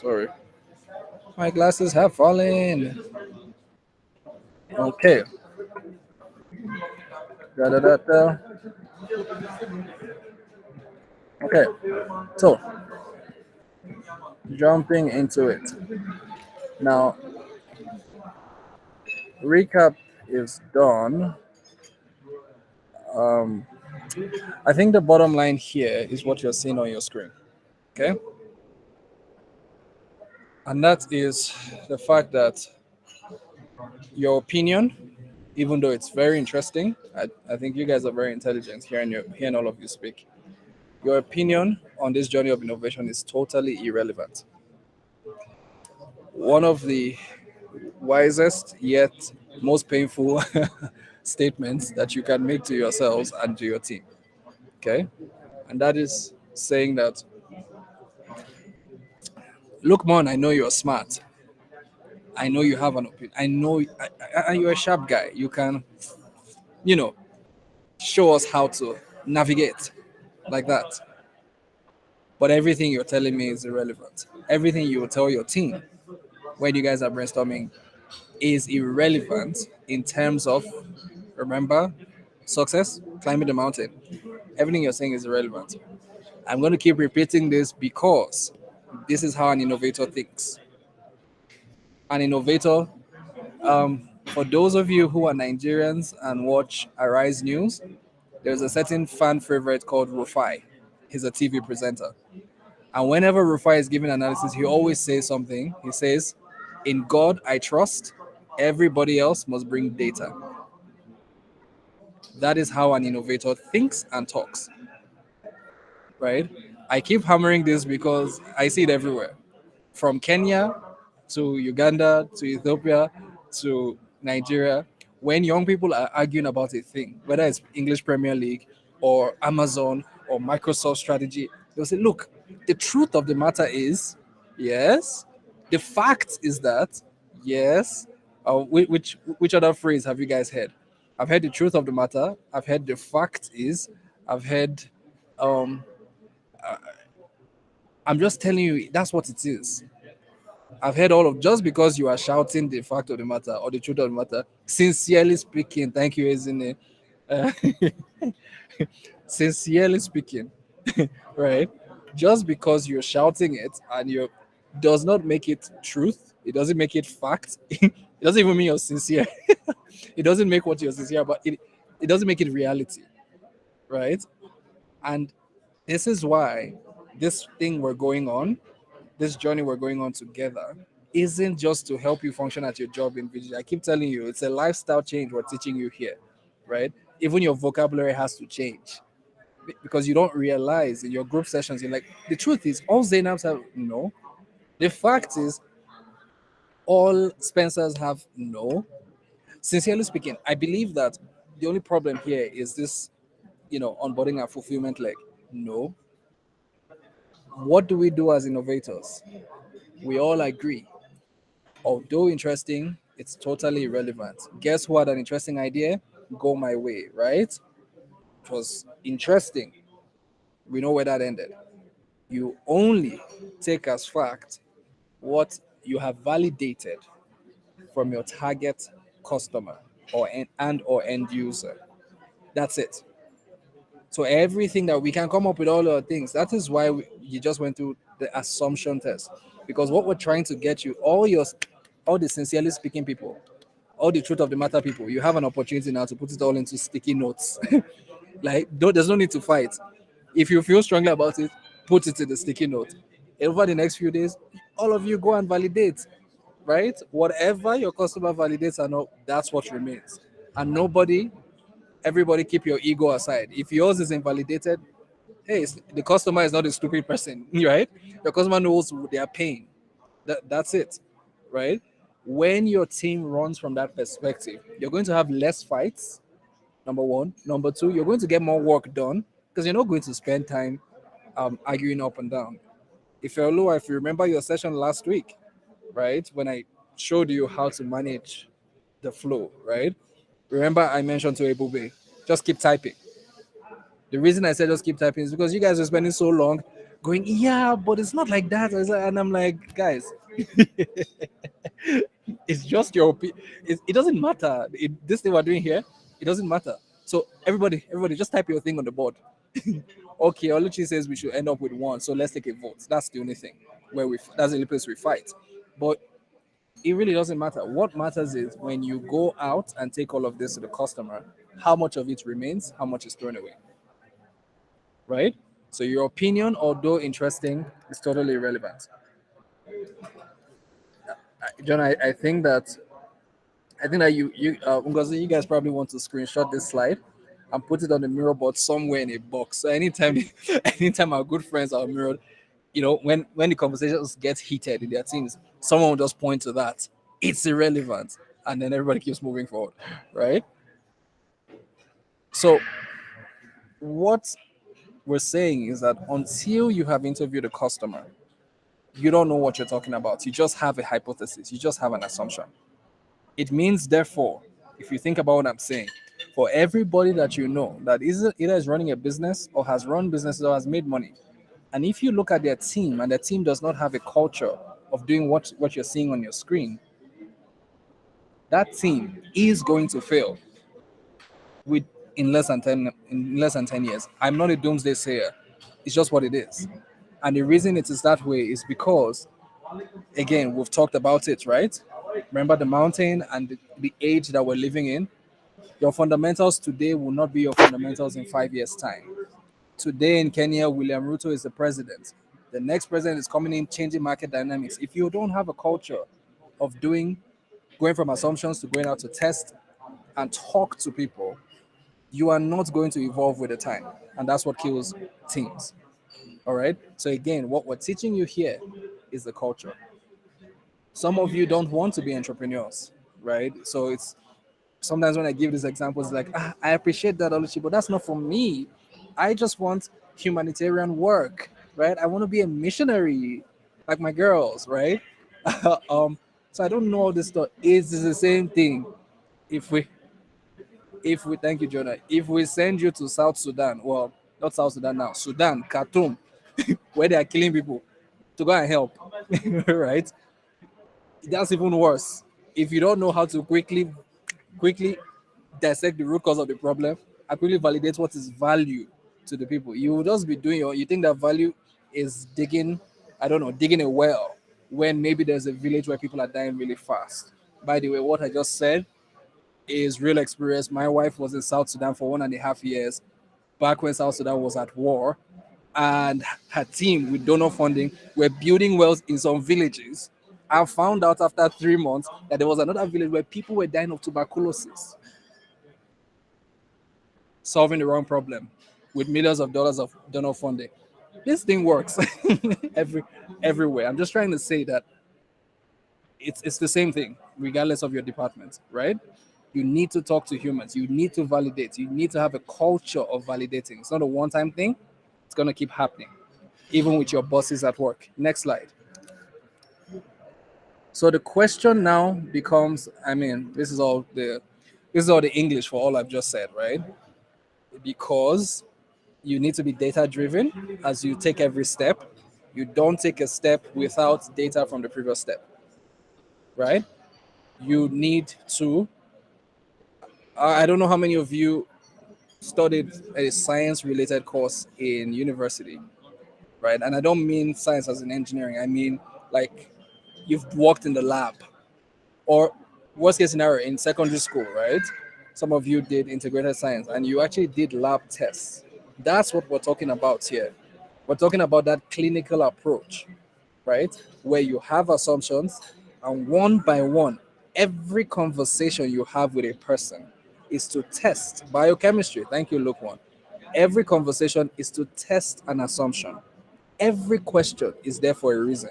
Sorry, my glasses have fallen. Okay. Da da da da. Okay. So jumping into it now. Recap is done. Um, I think the bottom line here is what you're seeing on your screen. Okay. And that is the fact that your opinion, even though it's very interesting, I think you guys are very intelligent hearing all of you speak. Your opinion on this journey of innovation is totally irrelevant. One of the wisest yet most painful statements that you can make to yourselves and to your team. Okay. And that is saying that, look, man, I know you're smart. I know you have an opinion. I know you're a sharp guy. You can, you know, show us how to navigate like that. But everything you're telling me is irrelevant. Everything you will tell your team when you guys are brainstorming is irrelevant in terms of, remember, success, climbing the mountain. Everything you're saying is irrelevant. I'm going to keep repeating this because this is how an innovator thinks. An innovator, for those of you who are Nigerians and watch Arise News, there's a certain fan favorite called Rufai. He's a TV presenter. And whenever Rufai is giving analysis, he always says something. He says, "In God I trust, everybody else must bring data." That is how an innovator thinks and talks, right? I keep hammering this because I see it everywhere. From Kenya to Uganda to Ethiopia to Nigeria, when young people are arguing about a thing, whether it's English Premier League or Amazon or Microsoft strategy, they'll say, look, the truth of the matter is, yes. The fact is that, yes. Which other phrase have you guys heard? I've heard the truth of the matter. I've heard the fact is. I've heard um I'm just telling you that's what it is. I've heard all of, just because you are shouting the fact of the matter or the truth of the matter, sincerely speaking, thank you, Ezine. Uh, sincerely speaking, right? Just because you're shouting it and you does not make it truth, it doesn't make it fact, it doesn't even mean you're sincere. It doesn't make what you're sincere about it doesn't make it reality, right? And this is why this thing we're going on, this journey we're going on together, isn't just to help you function at your job in VG. I keep telling you, it's a lifestyle change we're teaching you here, right? Even your vocabulary has to change because you don't realize in your group sessions, you're like, the truth is, all Zainabs have no. The fact is, all Spencers have no. Sincerely speaking, I believe that the only problem here is this, onboarding and fulfillment leg. No. What do we do as innovators? We all agree. Although interesting, it's totally irrelevant. Guess who had an interesting idea? Go my way, right? It was interesting. We know where that ended. You only take as fact what you have validated from your target customer or end user. That's it. So everything that we can come up with all the things. That is why you just went through the assumption test. Because what we're trying to get you, all the sincerely speaking people, all the truth of the matter people, you have an opportunity now to put it all into sticky notes. Like, there's no need to fight. If you feel strongly about it, put it in the sticky note. Over the next few days, all of you go and validate, right? Whatever your customer validates or not, that's what remains. And everybody keep your ego aside. If yours is invalidated, hey, the customer is not a stupid person, right? The customer knows they are paying. That's it, right? When your team runs from that perspective, you're going to have less fights. Number one. Number two, you're going to get more work done because you're not going to spend time arguing up and down. If you remember your session last week, right, when I showed you how to manage the flow, right? Remember, I mentioned to just keep typing. The reason I said just keep typing is because you guys are spending so long going, yeah, but it's not like that. And I'm like, guys, it's just your opinion. It doesn't matter. This thing we're doing here, it doesn't matter. So everybody, just type your thing on the board. Okay, Oluchi says we should end up with one, so let's take a vote. That's the only thing that's the only place we fight. But it really doesn't matter. What matters is when you go out and take all of this to the customer, how much of it remains, how much is thrown away, right? So your opinion, although interesting, is totally irrelevant. John, I think that Ngozi, you guys probably want to screenshot this slide and put it on the mirror board somewhere in a box. So anytime, anytime our good friends are mirrored, when the conversations get heated in their teams, someone will just point to that. It's irrelevant, and then everybody keeps moving forward, right? So what we're saying is that until you have interviewed a customer, you don't know what you're talking about. You just have a hypothesis. You just have an assumption. It means, therefore, if you think about what I'm saying, for everybody that you know that either is running a business or has run businesses or has made money, and if you look at their team and their team does not have a culture of doing what you're seeing on your screen, that team is going to fail with in less than 10 years. I'm not a doomsday sayer. It's just what it is. And the reason it is that way is because, again, we've talked about it, right? Remember the mountain and the age that we're living in? Your fundamentals today will not be your fundamentals in 5 years' time. Today in Kenya, William Ruto is the president. The next president is coming in, changing market dynamics. If you don't have a culture of going from assumptions to going out to test and talk to people, you are not going to evolve with the time. And that's what kills teams. All right. So, again, what we're teaching you here is the culture. Some of you don't want to be entrepreneurs, right? So, it's sometimes when I give these examples, like, I appreciate that, Oluchi, but that's not for me. I just want humanitarian work, right? I want to be a missionary, like my girls, right? um, so I don't know all this stuff. It's the same thing. If we, if we, thank you, Jonah. If we send you to South Sudan, well, not South Sudan now, Sudan, Khartoum, where they are killing people, to go and help, right? That's even worse. If you don't know how to quickly dissect the root cause of the problem and quickly validate what is value to the people. You will just be doing you think that value is digging, I don't know, digging a well when maybe there's a village where people are dying really fast. By the way, what I just said is real experience. My wife was in South Sudan for 1.5 years, back when South Sudan was at war, and her team with donor funding were building wells in some villages. I found out after 3 months that there was another village where people were dying of tuberculosis, solving the wrong problem with millions of dollars of donor funding. This thing works every everywhere. I'm just trying to say that it's the same thing, regardless of your department, right? You need to talk to humans. You need to validate. You need to have a culture of validating. It's not a one-time thing. It's gonna keep happening, even with your bosses at work. Next slide. So the question now becomes, I mean, this is all the English for all I've just said, right? Because you need to be data driven as you take every step. You don't take a step without data from the previous step, right? You need to, I don't know how many of you studied a science related course in university, right? And I don't mean science as in engineering, I mean like you've worked in the lab, or worst case scenario in secondary school, right? Some of you did integrated science and you actually did lab tests. That's what we're talking about here. We're talking about that clinical approach, right? Where you have assumptions, and one by one, every conversation you have with a person is to test biochemistry. Thank you, Luke One. Every conversation is to test an assumption. Every question is there for a reason.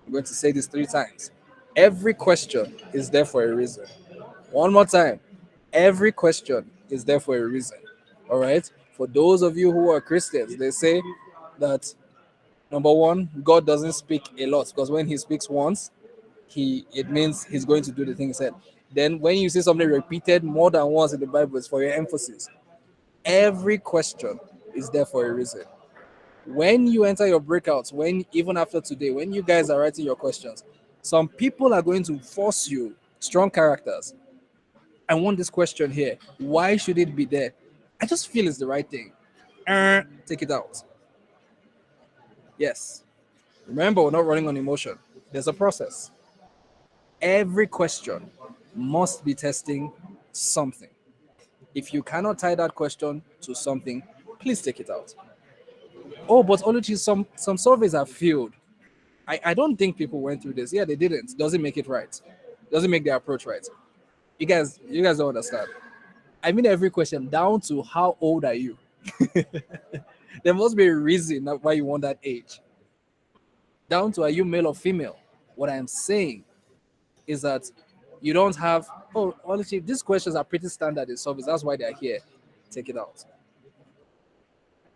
I'm going to say this 3 times. Every question is there for a reason. One more time. Every question is there for a reason. All right. For those of you who are Christians, they say that number one, God doesn't speak a lot, because when He speaks once, it means He's going to do the thing He said. Then when you see something repeated more than once in the Bible, it's for your emphasis. Every question is there for a reason. When you enter your breakouts, when even after today, when you guys are writing your questions, some people are going to force you, strong characters. I want this question here. Why should it be there? I just feel it's the right thing. Take it out. Yes. Remember, we're not running on emotion. There's a process. Every question must be testing something. If you cannot tie that question to something, please take it out. Oh, but Oluchi, some surveys have failed. I don't think people went through this. Yeah, they didn't. Doesn't make it right. Doesn't make their approach right. You guys don't understand. I mean every question down to how old are you? There must be a reason why you want that age. Down to are you male or female? What I am saying is that you don't have, oh, honestly, these questions are pretty standard in service. That's why they're here. Take it out.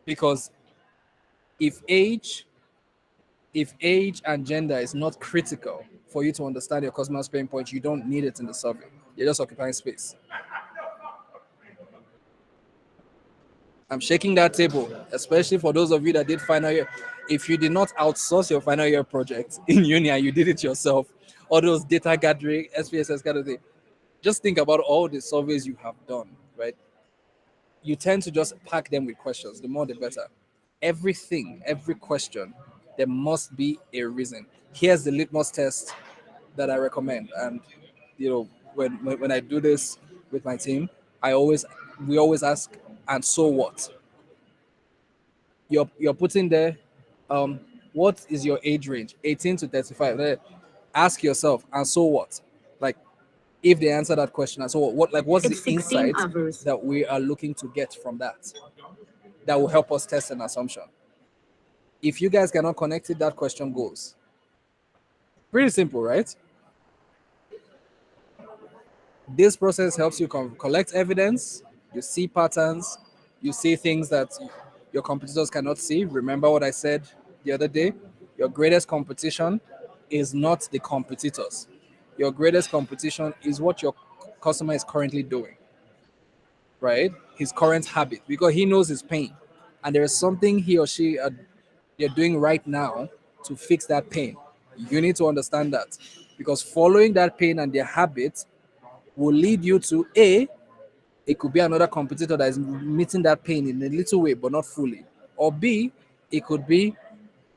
Because if age, if age and gender is not critical for you to understand your customer's pain point, you don't need it in the survey. You're just occupying space. I'm shaking that table, especially for those of you that did final year. If you did not outsource your final year project in uni and you did it yourself, all those data gathering, SPSS kind of thing, just think about all the surveys you have done, right? You tend to just pack them with questions. The more, the better. Everything, every question, there must be a reason. Here's the litmus test that I recommend. And when I do this with my team, we always ask, and so what? You're putting there, um, what is your age range? 18 to 35. Ask yourself, and so what? Like, if they answer that question, and so what, like, what's It's the 16 insight hours. that we are looking to get from that? That will help us test an assumption. If you guys cannot connect it, that question goes. Pretty simple, right? This process helps you collect evidence, you see patterns, you see things that your competitors cannot see. Remember what I said the other day? Your greatest competition is not the competitors. Your greatest competition is what your customer is currently doing, right? His current habit, because he knows his pain. And there is something he or she they're doing right now to fix that pain. You need to understand that, because following that pain and their habit will lead you to A, it could be another competitor that is meeting that pain in a little way, but not fully. Or B, it could be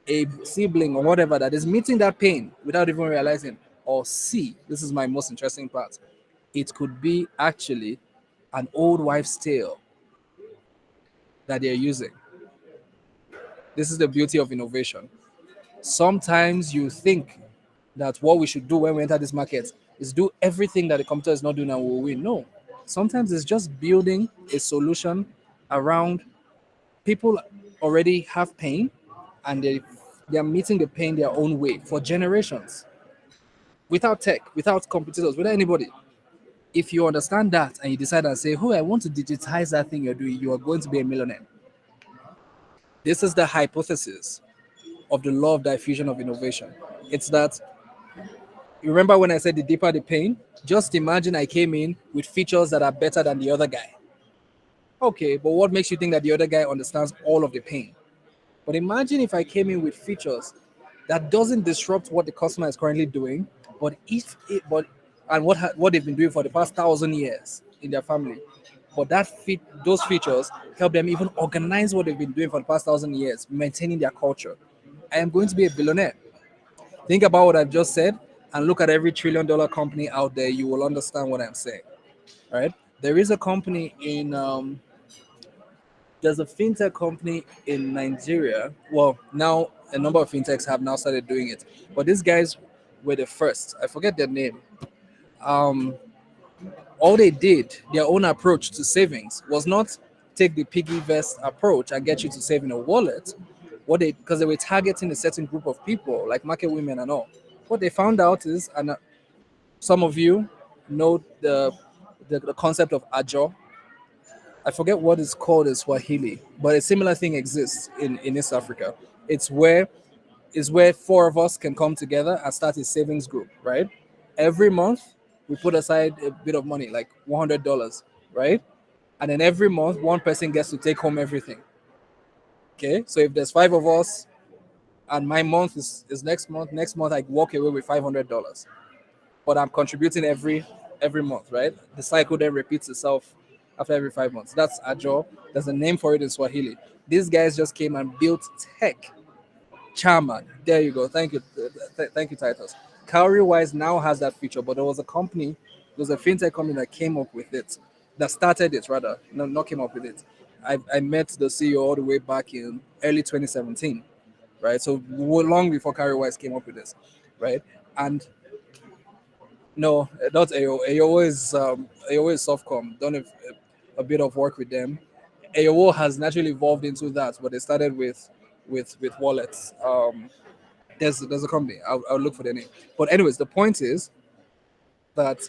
a sibling or whatever that is meeting that pain without even realizing. Or C, this is my most interesting part, it could be actually an old wives' tale that they're using. This is the beauty of innovation. Sometimes you think that what we should do when we enter this market is do everything that the computer is not doing and we'll win. No. Sometimes it's just building a solution around people already have pain and they are meeting the pain their own way for generations. Without tech, without competitors, without anybody. If you understand that and you decide and say, oh, I want to digitize that thing you're doing, you are going to be a millionaire. This is the hypothesis of the law of diffusion of innovation. It's that, you remember when I said the deeper the pain? Just imagine I came in with features that are better than the other guy. Okay, but what makes you think that the other guy understands all of the pain? But imagine if I came in with features that doesn't disrupt what the customer is currently doing, but if it, but and what they've been doing for the past 1,000 years in their family. But those features help them even organize what they've been doing for the past 1,000 years, maintaining their culture. I am going to be a billionaire. Think about what I've just said and look at every $1 trillion company out there. You will understand what I'm saying. Right? There is a company in there's a fintech company in Nigeria. Well, now a number of fintechs have now started doing it, but these guys were the first. I forget their name. Um, all they did, their own approach to savings was not take the piggy vest approach and get you to save in a wallet. What they Because they were targeting a certain group of people, like market women and all. What they found out is, and some of you know the concept of ajo. I forget what it's called in Swahili, but a similar thing exists in East Africa. It's where four of us can come together and start a savings group, right? Every month we put aside a bit of money, like $100, right? And then every month one person gets to take home everything. Okay, so if there's five of us and my month is next month I walk away with $500, but I'm contributing every month, right? The cycle then repeats itself after every 5 months. That's agile. There's a name for it in Swahili. These guys just came and built tech. Charman. There you go. Thank you. Thank you, Titus. Cowrywise now has that feature, but there was a company, there was a fintech company that came up with it, that started it rather, no, not came up with it. I met the CEO all the way back in early 2017, right? So long before Cowrywise came up with this, right? And no, not AO. AO is Softcom. Done a bit of work with them. AO has naturally evolved into that, but they started with wallets. There's a company. I'll look for their name. But anyways, the point is that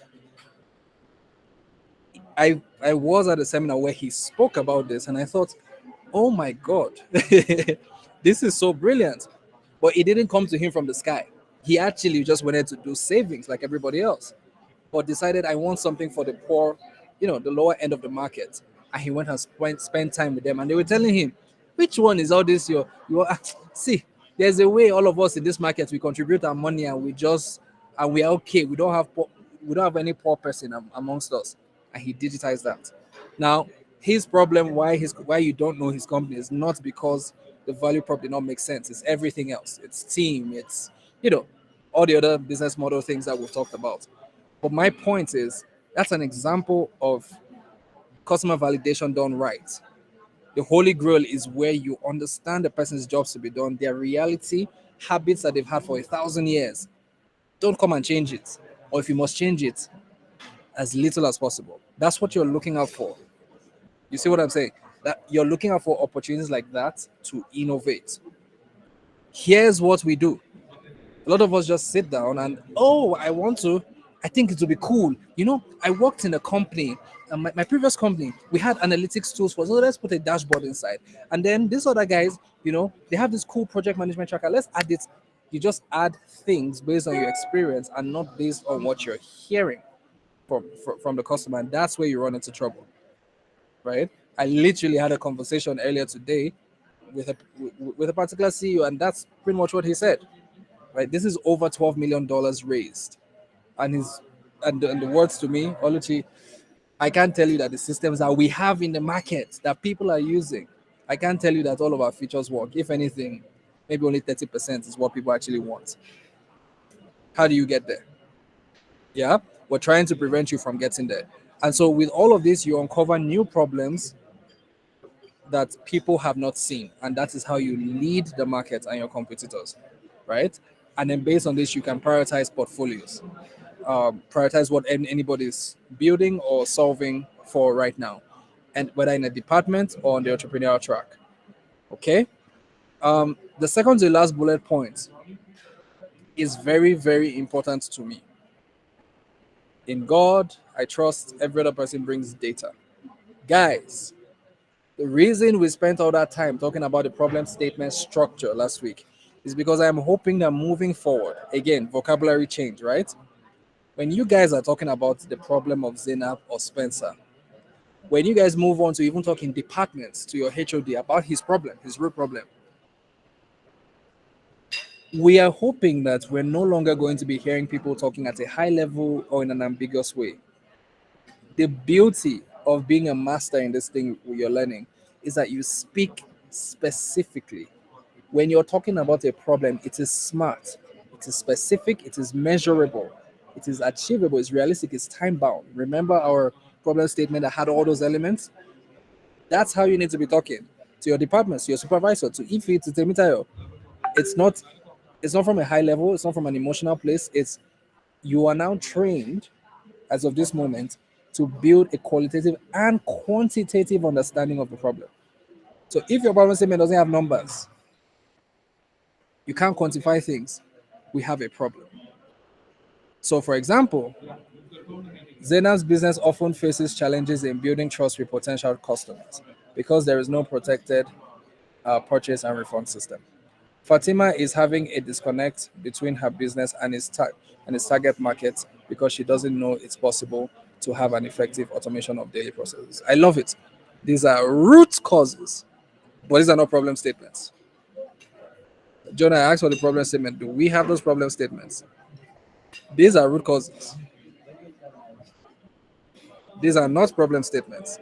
I was at a seminar where he spoke about this, and I thought, oh my god, this is so brilliant. But it didn't come to him from the sky. He actually just wanted to do savings like everybody else, but decided I want something for the poor, the lower end of the market. And he went and spent time with them, and they were telling him, which one is all this? See, there's a way all of us in this market we contribute our money and we are okay. We don't have any poor person amongst us, and he digitized that. Now, his problem why you don't know his company is not because the value prop did not make sense. It's everything else. It's team. It's all the other business model things that we've talked about. But my point is that's an example of customer validation done right. The holy grail is where you understand the person's jobs to be done, their reality, habits that they've had for 1,000 years. Don't come and change it. Or if you must change it, as little as possible. That's what you're looking out for. You see what I'm saying? That you're looking out for opportunities like that to innovate. Here's what we do. A lot of us just sit down and, oh, I think it would be cool. I worked in a company, my previous company, we had analytics tools for, so let's put a dashboard inside. And then these other guys, they have this cool project management tracker. Let's add it. You just add things based on your experience and not based on what you're hearing from the customer. And that's where you run into trouble, right? I literally had a conversation earlier today with a particular CEO, and that's pretty much what he said. Right, this is over $12 million raised, and the words to me, Oluchi, I can't tell you that the systems that we have in the market that people are using, I can't tell you that all of our features work. If anything, maybe only 30% is what people actually want. How do you get there? Yeah, we're trying to prevent you from getting there. And so with all of this, you uncover new problems that people have not seen, and that is how you lead the market and your competitors, right? And then based on this, you can prioritize portfolios, prioritize what anybody's building or solving for right now, and whether in a department or on the entrepreneurial track. Okay. The second to the last bullet point is very, very important to me. In God, I trust. Every other person brings data. Guys, the reason we spent all that time talking about the problem statement structure last week is because I'm hoping that moving forward, again, vocabulary change, right? When you guys are talking about the problem of Zainab or Spencer, when you guys move on to even talking departments to your HOD about his problem, his real problem, we are hoping that we're no longer going to be hearing people talking at a high level or in an ambiguous way. The beauty of being a master in this thing you're learning is that you speak specifically. When you're talking about a problem, it is smart, it is specific, it is measurable, it is achievable, it's realistic, it's time bound. Remember our problem statement that had all those elements? That's how you need to be talking to your departments, to your supervisor, to Ifi, to Temitayo. It's not it's not from a high level, it's not from an emotional place. It's you are now trained as of this moment to build a qualitative and quantitative understanding of the problem. So if your problem statement doesn't have numbers, you can't quantify things, we have a problem. So, for example, Zena's business often faces challenges in building trust with potential customers because there is no protected purchase and refund system. Fatima is having a disconnect between her business and its target market because she doesn't know it's possible to have an effective automation of daily processes. I love it. These are root causes. But these are not problem statements. Jonah, I asked for the problem statement. Do we have those problem statements? These are root causes. These are not problem statements.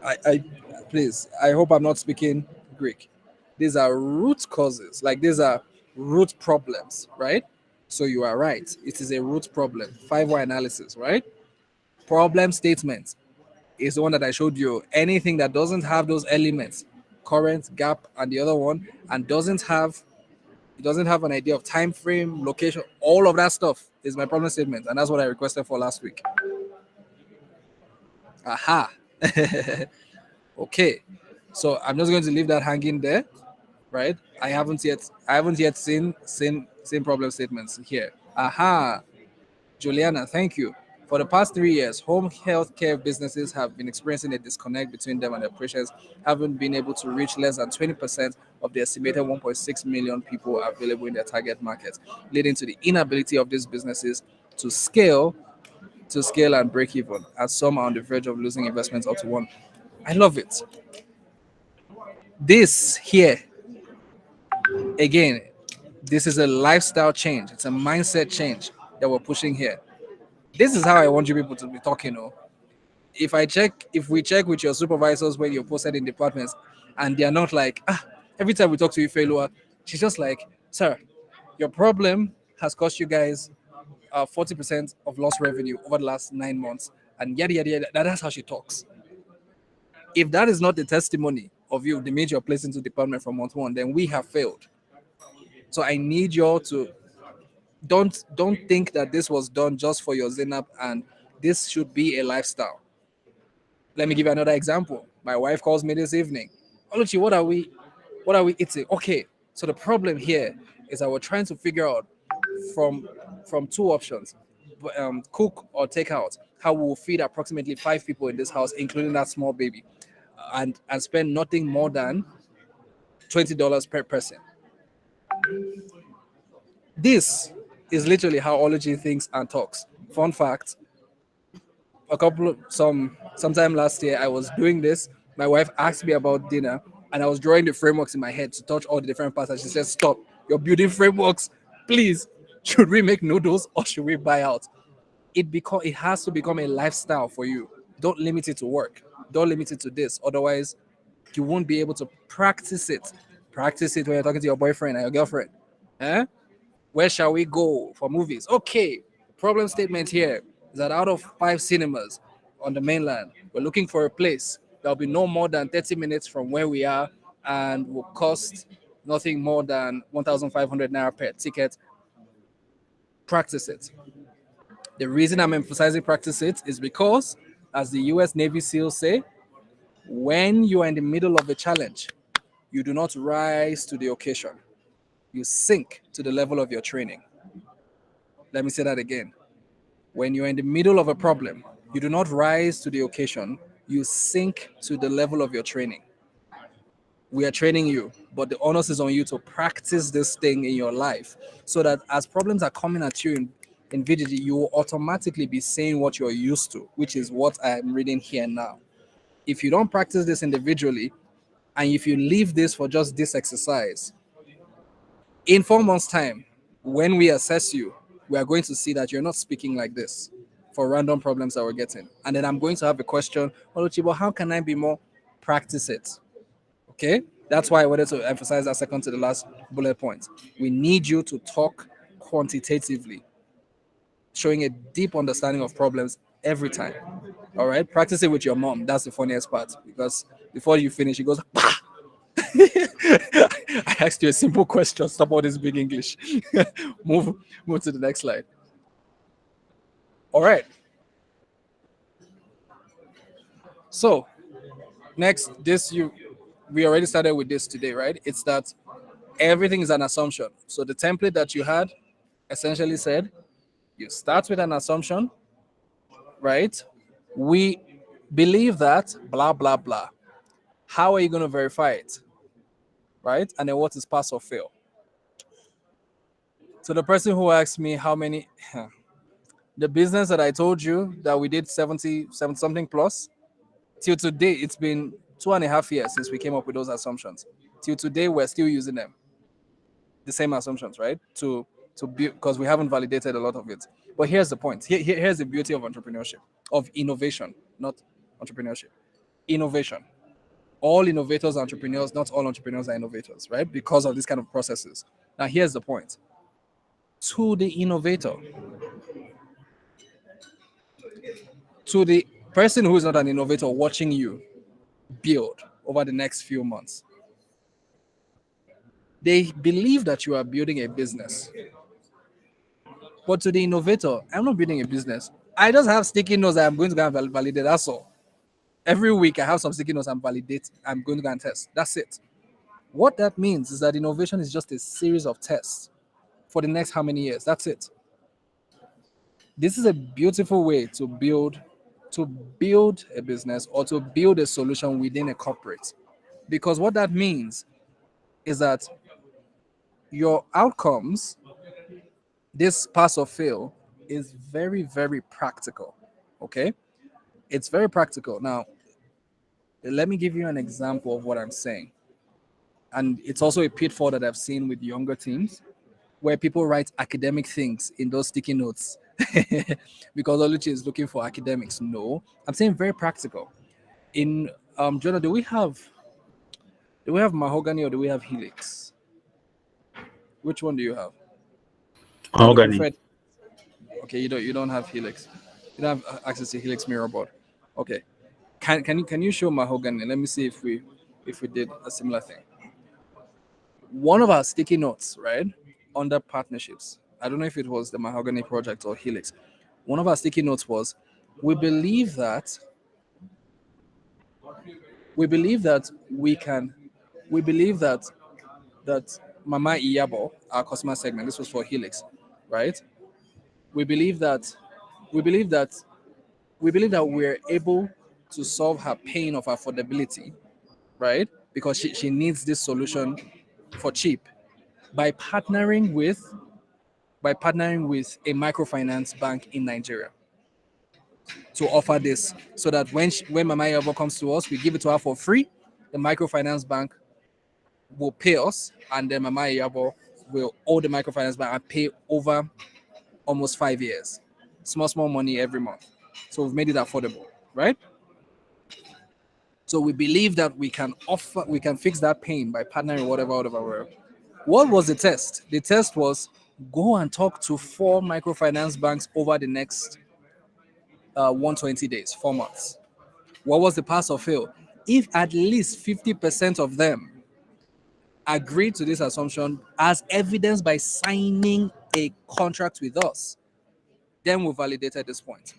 I please, I hope I'm not speaking Greek. These are root causes, like these are root problems, right? So you are right. It is a root problem. 5 Y analysis, right? Problem statement is the one that I showed you. Anything that doesn't have those elements, current, gap, and the other one, and doesn't have an idea of time frame, location, all of that stuff is my problem statement, and that's what I requested for last week. Aha. Okay. So I'm just going to leave that hanging there, right? I haven't yet seen problem statements here. Aha. Juliana, thank you. For the past 3 years, home health care businesses have been experiencing a disconnect between them and their patients, haven't been able to reach less than 20% of the estimated 1.6 million people available in their target market, leading to the inability of these businesses to scale and break even, as some are on the verge of losing investments up to one. I love it. This here, again, this is a lifestyle change. It's a mindset change that we're pushing here. This is how I want you people to be talking. Oh. If we check with your supervisors when you're posted in departments, and they're not like, every time we talk to you, failure, she's just like, sir, your problem has cost you guys 40% of lost revenue over the last 9 months, and yada yada yada. That's how she talks. If that is not the testimony of you, the major place into department from month one, then we have failed. So I need y'all to don't think that this was done just for your Zainab, and this should be a lifestyle. Let me give you another example. My wife calls me this evening. Oluchi, what are we eating? Okay, so the problem here is that we're trying to figure out from two options, cook or take out, how we will feed approximately 5 people in this house, including that small baby, and spend nothing more than $20 per person. This is literally how Ology thinks and talks. Fun fact: sometime last year, I was doing this. My wife asked me about dinner, and I was drawing the frameworks in my head to touch all the different parts. And she said, "Stop! You're building frameworks. Please, should we make noodles or should we buy out?" It has to become a lifestyle for you. Don't limit it to work. Don't limit it to this. Otherwise, you won't be able to practice it. Practice it when you're talking to your boyfriend and your girlfriend. Eh? Where shall we go for movies? Okay. The problem statement here is that out of 5 cinemas on the mainland, we're looking for a place that'll be no more than 30 minutes from where we are and will cost nothing more than 1,500 naira per ticket. Practice it. The reason I'm emphasizing practice it is because, as the US Navy SEALs say, when you are in the middle of a challenge, you do not rise to the occasion. You sink to the level of your training. Let me say that again. When you're in the middle of a problem, you do not rise to the occasion, you sink to the level of your training. We are training you, but the onus is on you to practice this thing in your life so that as problems are coming at you in VGG, you will automatically be saying what you're used to, which is what I'm reading here now. If you don't practice this individually, and if you leave this for just this exercise, in 4 months' time, when we assess you, we are going to see that you're not speaking like this for random problems that we're getting. And then I'm going to have a question, Oluchibo, how can I be more? Practice it. Okay? That's why I wanted to emphasize that second to the last bullet point. We need you to talk quantitatively, showing a deep understanding of problems every time. All right? Practice it with your mom. That's the funniest part because before you finish, she goes, I asked you a simple question. Stop all this big English. move to the next slide. All right. So next, we already started with this today, right? It's that everything is an assumption. So the template that you had essentially said you start with an assumption, right? We believe that blah blah blah. How are you going to verify it? Right? And then what is pass or fail? So the person who asked me how many the business that I told you that we did 70 something plus till today, it's been 2.5 years since we came up with those assumptions. Till today, we're still using them. The same assumptions, right? To build, because we haven't validated a lot of it. But here's the point. Here's the beauty of entrepreneurship, of innovation, not entrepreneurship. Innovation. All innovators are entrepreneurs, not all entrepreneurs are innovators, right? Because of these kind of processes. Now, here's the point. To the innovator, to the person who is not an innovator watching you build over the next few months, they believe that you are building a business. But to the innovator, I'm not building a business. I just have sticky notes that I'm going to go and validate. That's all. Every week I have some sticky notes I'm validate. I'm going to go and test. That's it. What that means is that innovation is just a series of tests for the next how many years. That's it. This is a beautiful way to build a business or to build a solution within a corporate. Because what that means is that your outcomes, this pass or fail, is very, very practical. Okay? It's very practical. Now, let me give you an example of what I'm saying. And it's also a pitfall that I've seen with younger teams where people write academic things in those sticky notes because Oluchi is looking for academics. No, I'm saying very practical. In Jonah, do we have mahogany or do we have helix? Which one do you have? Or the Mahogany. preferred? Okay, you don't have helix. You don't have access to helix mirror board. Okay, can you show mahogany? Let me see if we did a similar thing. One of our sticky notes, right, under partnerships. I don't know if it was the mahogany project or helix. One of our sticky notes was we believe that we believe that we can we believe that Mama Iyabo, our customer segment, this was for Helix, right? We believe that we believe that we believe that we're able to solve her pain of affordability, right? Because she needs this solution for cheap by partnering with a microfinance bank in Nigeria to offer this so that when Mama Iyabo comes to us, we give it to her for free. The microfinance bank will pay us, and then Mama Iyabo will owe the microfinance bank and pay over almost 5 years. Small money every month. So we've made it affordable, right? So we believe that we can fix that pain by partnering whatever. What was the test? The test was go and talk to 4 microfinance banks over the next 120 days, 4 months. What was the pass or fail? If at least 50% of them agreed to this assumption as evidenced by signing a contract with us, then we validated this point.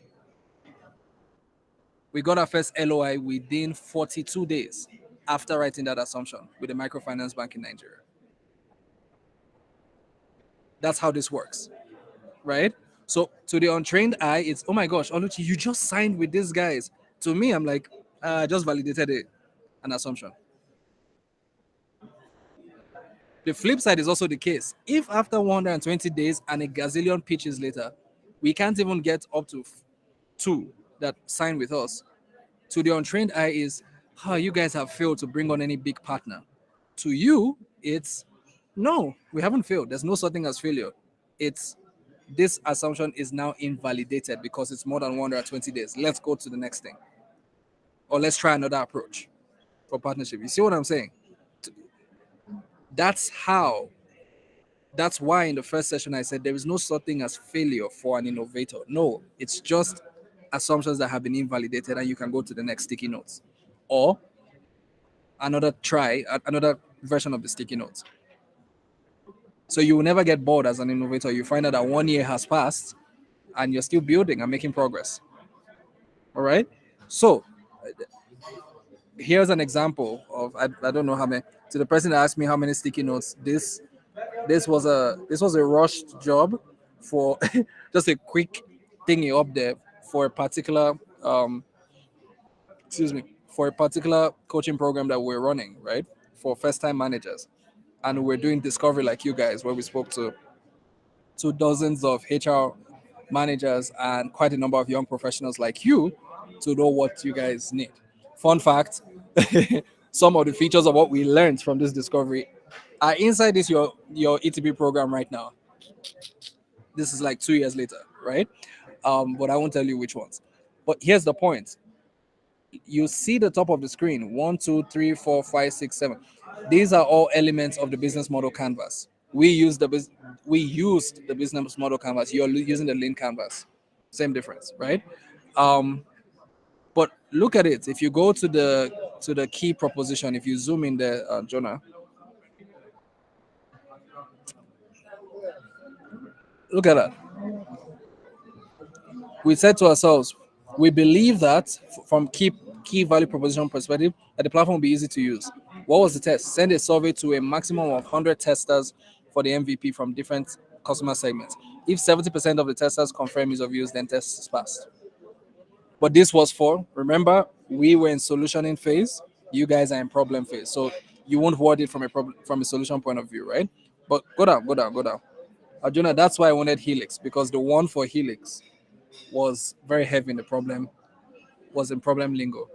We got our first LOI within 42 days after writing that assumption with the microfinance bank in Nigeria. That's how this works, right? So to the untrained eye, it's oh my gosh, Oluchi, you just signed with these guys. To me, I'm like, I just validated an assumption. The flip side is also the case. If after 120 days and a gazillion pitches later, we can't even get up to two that sign with us, to the untrained eye is how you guys have failed to bring on any big partner. To you, it's no, we haven't failed. There's no such thing as failure. It's this assumption is now invalidated because it's more than 120 days. Let's go to the next thing. Or let's try another approach for partnership. You see what I'm saying? That's how that's why in the first session I said there is no such thing as failure for an innovator. No, it's just assumptions that have been invalidated and you can go to the next sticky notes or another version of the sticky notes. So you will never get bored as an innovator. You find out that 1 year has passed and you're still building and making progress. All right. So here's an example of I don't know how many. To the person that asked me how many sticky notes, this was a rushed job for just a quick thingy up there for a particular excuse me, for a particular coaching program that we're running, right? For first time managers. And we're doing discovery like you guys, where we spoke to dozens of HR managers and quite a number of young professionals like you to know what you guys need. Fun fact, some of the features of what we learned from this discovery are inside this your ETP program right now. This is like 2 years later, right? But I won't tell you which ones. But here's the point: you see the top of the screen, 1, 2, 3, 4, 5, 6, 7. These are all elements of the business model canvas. We used the business model canvas. You're using the lean canvas. Same difference, right? Um, but look at it. If you go to the key proposition, if you zoom in there, Jonah, look at that. We said to ourselves, we believe that from key value proposition perspective, that the platform will be easy to use. What was the test? Send a survey to a maximum of 100 testers for the MVP from different customer segments. If 70% of the testers confirm ease of use, then test is passed. But this was for, remember, we were in solutioning phase. You guys are in problem phase. So you won't word it from a solution point of view, right? But go down, go down, go down. Arjuna, that's why I wanted Helix, because the one for Helix was very heavy in the problem, was in problem lingo.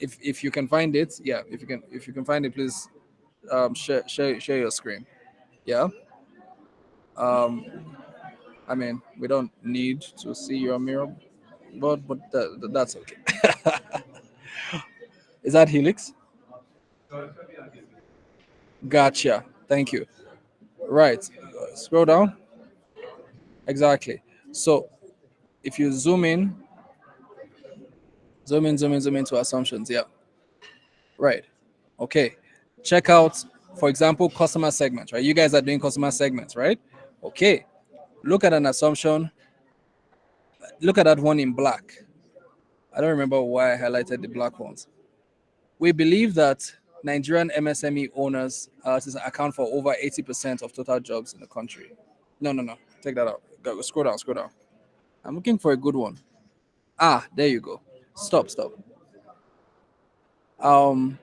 If you can find it, yeah, if you can find it, please share your screen. Yeah. Um, I mean, we don't need to see your mirror, but that's okay. Is that Helix? Gotcha. Thank you. Right. Scroll down. Exactly. So if you zoom in to assumptions. Yeah. Right. Okay. Check out, for example, customer segments, right? You guys are doing customer segments, right? Okay. Look at an assumption. Look at that one in black. I don't remember why I highlighted the black ones. We believe that Nigerian MSME owners account for over 80% of total jobs in the country. No, no, no. Take that out. Go, scroll down, scroll down. I'm looking for a good one. Ah, there you go. Stop. Um,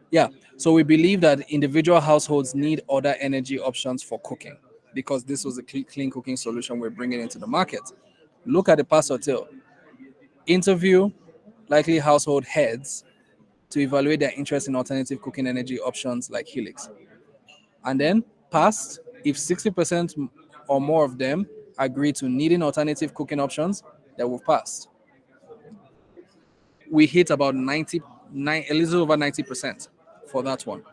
yeah. So we believe that individual households need other energy options for cooking because this was a clean cooking solution we're bringing into the market. Look at the pass hotel. Interview likely household heads to evaluate their interest in alternative cooking energy options like Helix. And then passed, if 60% or more of them agree to needing alternative cooking options, that will pass. We hit about 99, a little over 90% for that one.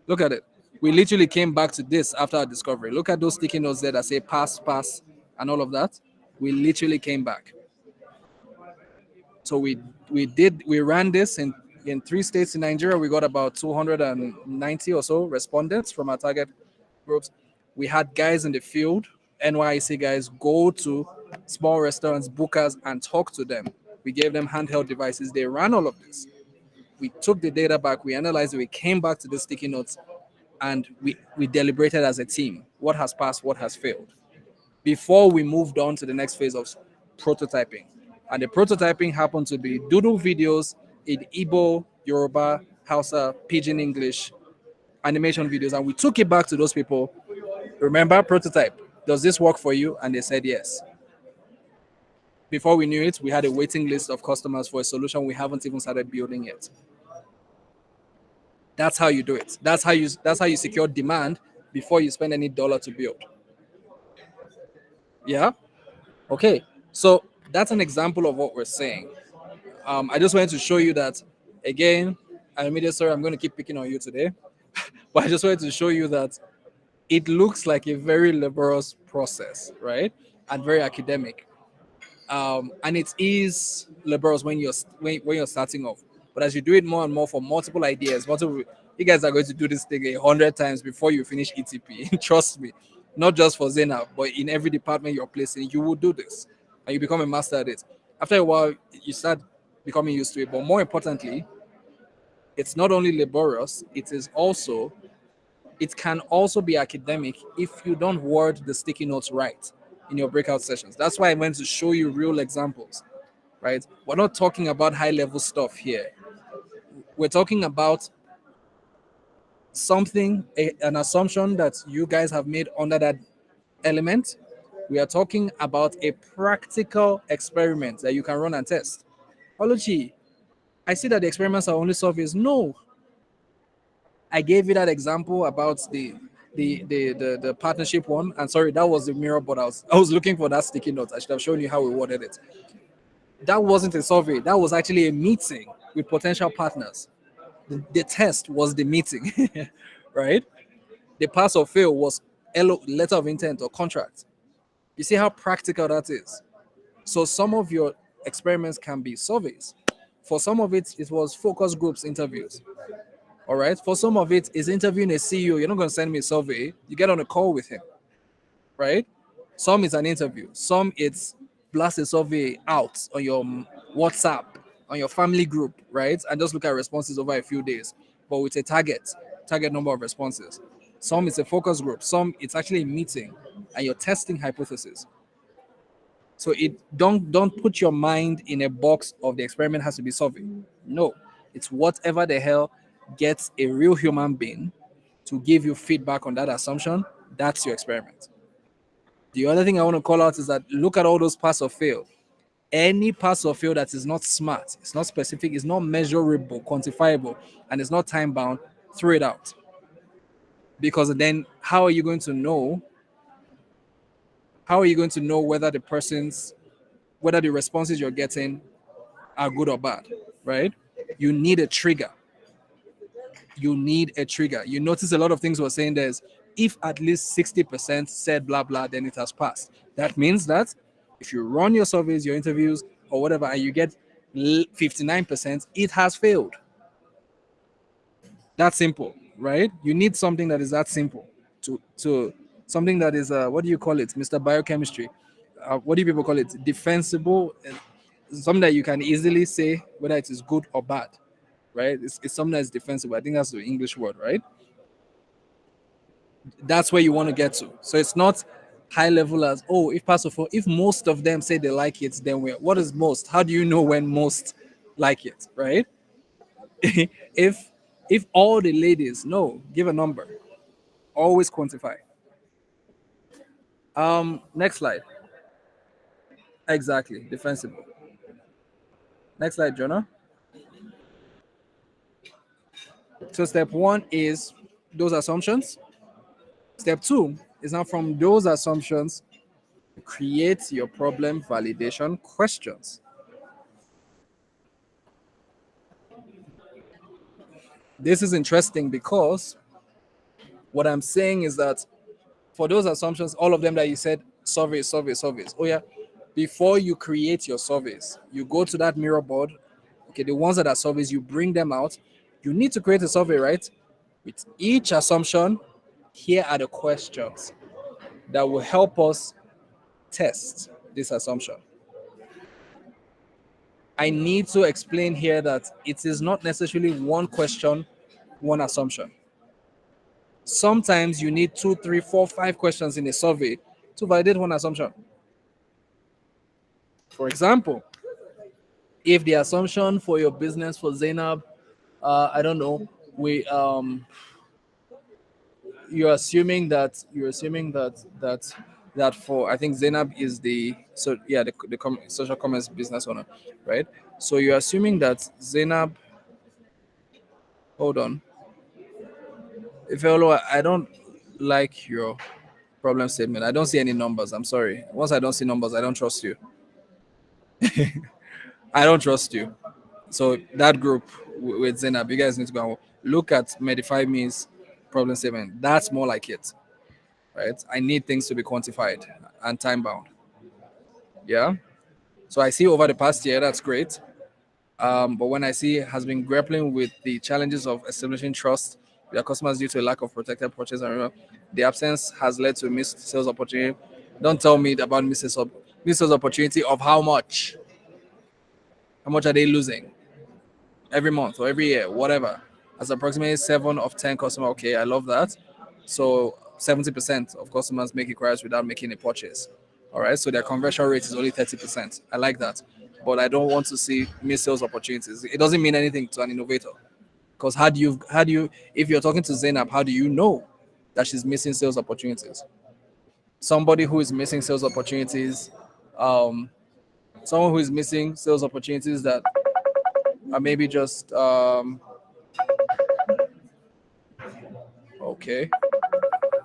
Look at it. We literally came back to this after our discovery. Look at those sticky notes there that say pass, and all of that. We literally came back. So we ran this in 3 states in Nigeria. We got about 290 or so respondents from our target groups. We had guys in the field, NYC guys, go to small restaurants, bookers, and talk to them. We gave them handheld devices. They ran all of this. We took the data back, we analyzed it, we came back to the sticky notes, and we deliberated as a team what has passed, what has failed, before we moved on to the next phase of prototyping. And the prototyping happened to be doodle videos in Igbo, Yoruba, Hausa, Pidgin English, animation videos. And we took it back to those people. Remember, prototype. Does this work for you? And they said yes. Before we knew it, we had a waiting list of customers for a solution we haven't even started building yet. That's how you do it. That's how you secure demand before you spend any dollar to build. Yeah. Okay. So that's an example of what we're saying. I just wanted to show you that again. I'm media sorry, I'm going to keep picking on you today, but I just wanted to show you that it looks like a very laborious process, right? And very academic. And it is laborious when you're starting off. But as you do it more and more for multiple ideas, you guys are going to do this thing 100 times before you finish ETP. Trust me, not just for Zena, but in every department you're placing, you will do this, and you become a master at it. After a while, you start becoming used to it. But more importantly, it's not only laborious; it can also be academic if you don't word the sticky notes right in your breakout sessions. That's why I went to show you real examples, right? We're not talking about high level stuff here. We're talking about an assumption that you guys have made under that element. We are talking about a practical experiment that you can run and test. Oluchi, I see that the experiments are only surveys. No, I gave you that example about the partnership one. And sorry, that was the mirror, but I was looking for that sticky note. I should have shown you how we worded it. That wasn't a survey. That was actually a meeting with potential partners. The test was the meeting, right? The pass or fail was letter of intent or contract. You see how practical that is. So some of your experiments can be surveys. For some of it, it was focus groups interviews. All right. For some of it, is interviewing a CEO. You're not going to send me a survey. You get on a call with him, right? Some is an interview. Some it's blast a survey out on your WhatsApp, on your family group, right? And just look at responses over a few days, but with a target number of responses. Some it's a focus group. Some it's actually a meeting, and you're testing hypothesis. So it don't put your mind in a box of the experiment has to be survey. No, it's whatever the hell gets a real human being to give you feedback on that assumption. That's your experiment. The other thing I want to call out is that look at all those pass or fail. Any pass or fail that is not smart, it's not specific, it's not measurable, quantifiable, and it's not time bound, throw it out. Because then how are you going to know? How are you going to know whether the responses you're getting are good or bad, right? You need a trigger. You need a trigger. You notice a lot of things we're saying there's if at least 60% said blah blah, then it has passed. That means that if you run your surveys, your interviews, or whatever, and you get 59%, it has failed. That's simple, right? You need something that is that simple to something that is what do you call it, Mr. Biochemistry? What do people call it? Defensible, something that you can easily say whether it is good or bad, right? It's something that's defensible. I think that's the English word, right? That's where you want to get to. So it's not high level as oh, if pass or fail, if most of them say they like it, then what is most? How do you know when most like it, right? if if all the ladies no, give a number. Always quantify. Next slide. Exactly, defensible. Next slide, Jonah. So step one is those assumptions. Step two is now from those assumptions, create your problem validation questions. This is interesting because what I'm saying is that for those assumptions, all of them that you said, surveys. Oh yeah, before you create your surveys, you go to that mirror board. Okay, the ones that are surveys, you bring them out. You need to create a survey, right? With each assumption, here are the questions that will help us test this assumption. I need to explain here that it is not necessarily one question, one assumption. Sometimes you need 2, 3, 4, 5 questions in a survey to validate one assumption. For example, if the assumption for your business for Zainab, I don't know, you're assuming that for I think Zainab is the so yeah the social commerce business owner, right? So you're assuming that Zainab. Hold on, Ifeolo, I don't like your problem statement. I don't see any numbers. I'm sorry. Once I don't see numbers, I don't trust you. I don't trust you. So that group with Zainab, you guys need to go and look at Medify Me's problem statement. That's more like it, right? I need things to be quantified and time bound. Yeah. So I see over the past year, that's great. But when I see has been grappling with the challenges of establishing trust with their customers due to a lack of protected purchase and renewal, the absence has led to missed sales opportunity. Don't tell me about missed sales opportunity of how much? How much are they losing every month or every year, whatever? As approximately 7 of 10 customers. Okay, I love that. So 70% of customers make inquiries without making a purchase. All right, so their conversion rate is only 30%. I like that, but I don't want to see missed sales opportunities. It doesn't mean anything to an innovator, because how do you if you're talking to Zainab, how do you know that she's missing sales opportunities? Somebody who is missing sales opportunities, um, someone who is missing sales opportunities that maybe just okay.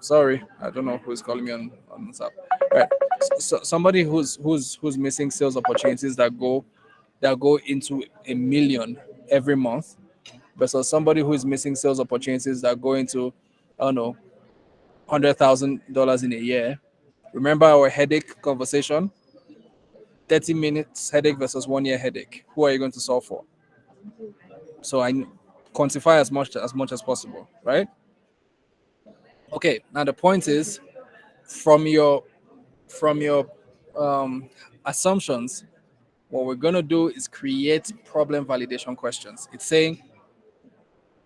Sorry, I don't know who's calling me on WhatsApp. Right. So somebody who's missing sales opportunities that go into a million every month versus somebody who is missing sales opportunities that go into, I don't know, $100,000 in a year. Remember our headache conversation? 30 minutes headache versus 1 year headache. Who are you going to solve for? So I quantify as much as possible, right? Okay. Now the point is, from your assumptions, what we're going to do is create problem validation questions. It's saying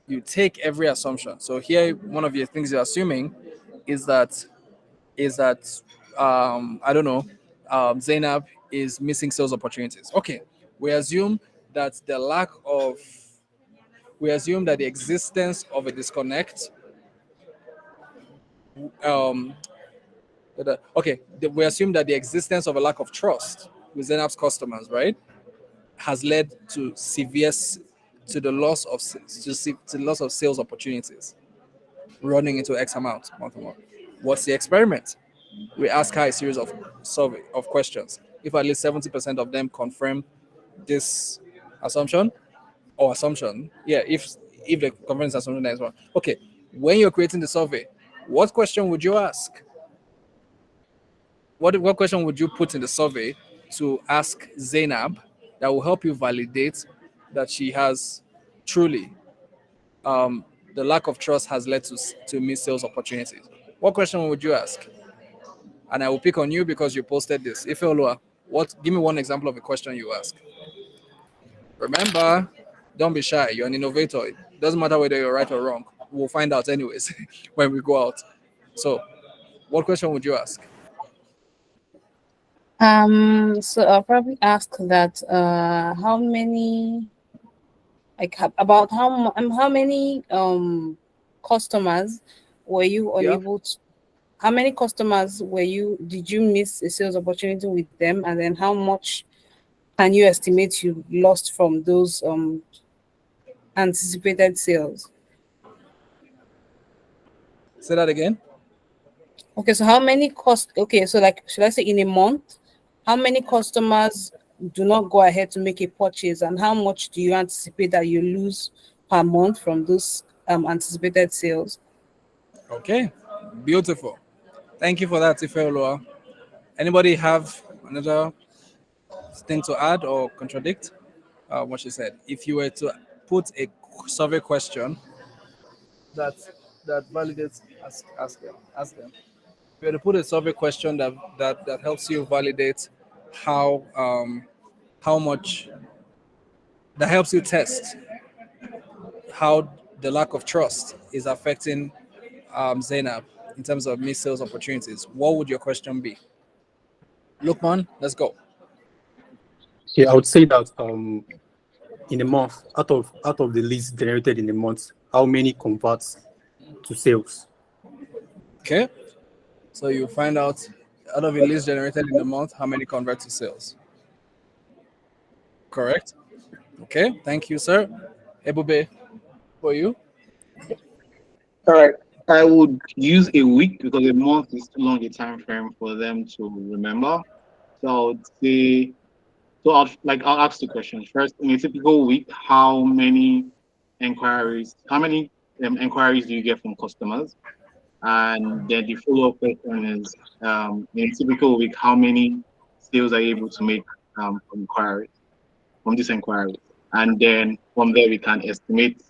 you take every assumption. So here, one of your things you're assuming is that I don't know, Zainab is missing sales opportunities. Okay, we assume that the lack of we assume that the existence of a disconnect. Um, okay, we assume that the existence of a lack of trust with Zainab's customers, right, has led to the loss of to the loss of sales opportunities, running into X amount month to month. What's the experiment? We ask her a series of questions. If at least 70% of them confirm this assumption yeah, if the confirm this assumption, that is wrong. Okay, when you're creating the survey, what question would you ask? What question would you put in the survey to ask Zainab that will help you validate that she has truly the lack of trust has led to missed sales opportunities? What question would you ask? And I will pick on you because you posted this. Ifeoluwa, give me one example of a question you ask. Remember, don't be shy. You're an innovator. It doesn't matter whether you're right or wrong. We'll find out anyways when we go out. So, what question would you ask? So I'll probably ask that how many about how many customers were you Yeah. unable to how many customers did you miss a sales opportunity with them, and then how much can you estimate you lost from those anticipated sales? Say that again. Okay, so how many okay, so like should I say in a month, how many customers do not go ahead to make a purchase, and how much do you anticipate that you lose per month from those anticipated sales? Okay. Beautiful. Thank you for that, Ifeoluwa. Anybody have another thing to add or contradict what she said? If you were to put a survey question that validates, ask them. If you were to put a survey question that helps you validate how how much that helps you test how the lack of trust is affecting Zainab in terms of missed sales opportunities, what would your question be? Lukman, let's go. Yeah, I would say that in a month, out of the leads generated in a month, how many converts to sales? Okay. So you find out of a list generated in a month, how many convert to sales. Correct? Okay. Thank you, sir. Ebube, for you? All right. I would use a week because a month is too long a time frame for them to remember. So I would say, I'll ask two questions. First, in a typical week, how many inquiries do you get from customers? And then the follow-up question is, in a typical week, how many sales are you able to make from this inquiry? And then from there, we can estimate,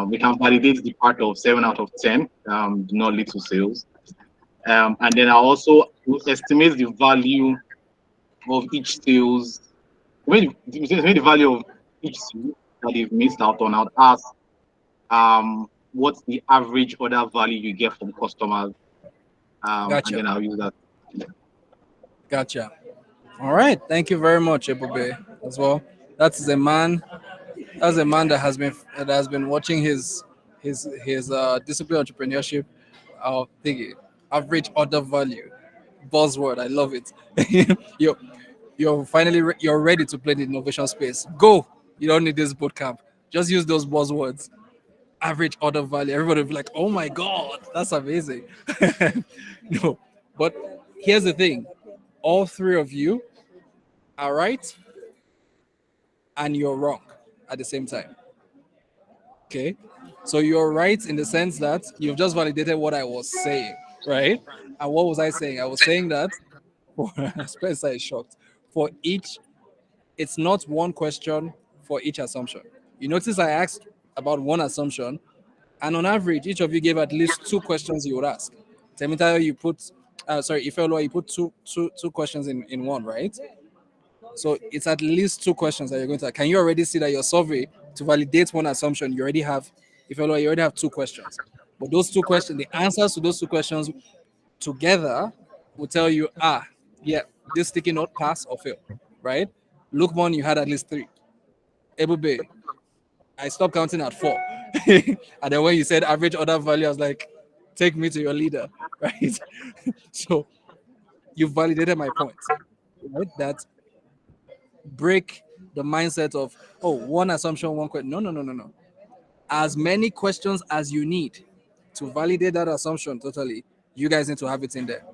we can validate the part of 7 out of 10 do not lead to sales. And then I also will estimate the value of each sales, the value of each sale that they've missed out on. I would ask, what's the average order value you get from customers? And Gotcha. then I'll use that. Gotcha. All right. Thank you very much, Ebube, as well. That's a man. That's a man that has been watching his discipline entrepreneurship. Thingy, average order value, buzzword. I love it. you're you're ready to play the innovation space. Go. You don't need this boot camp. Just use those buzzwords. Average order value. Everybody will be like, oh my God, that's amazing. No, but here's the thing. All three of you are right and you're wrong at the same time. Okay. So you're right in the sense that you've just validated what I was saying, right? And what was I saying? I was saying that for Spencer is shocked. For each, it's not one question for each assumption. You notice I asked about one assumption, and on average, each of you gave at least two questions you would ask. Temitayo, you put Ifeoluwa, you put two questions in one, right? So it's at least two questions that you're going to. Can you already see that your survey to validate one assumption, you already have, if you already have two questions. But those two questions, the answers to those two questions together will tell you, yeah, this sticky note pass or fail, right? Lukman, you had at least three. Ebube, I stopped counting at four. And then when you said average order value, I was like, take me to your leader, right? So you validated my point, right? That break the mindset of, oh, one assumption, one question. No. As many questions as you need to validate that assumption totally, you guys need to have it in there.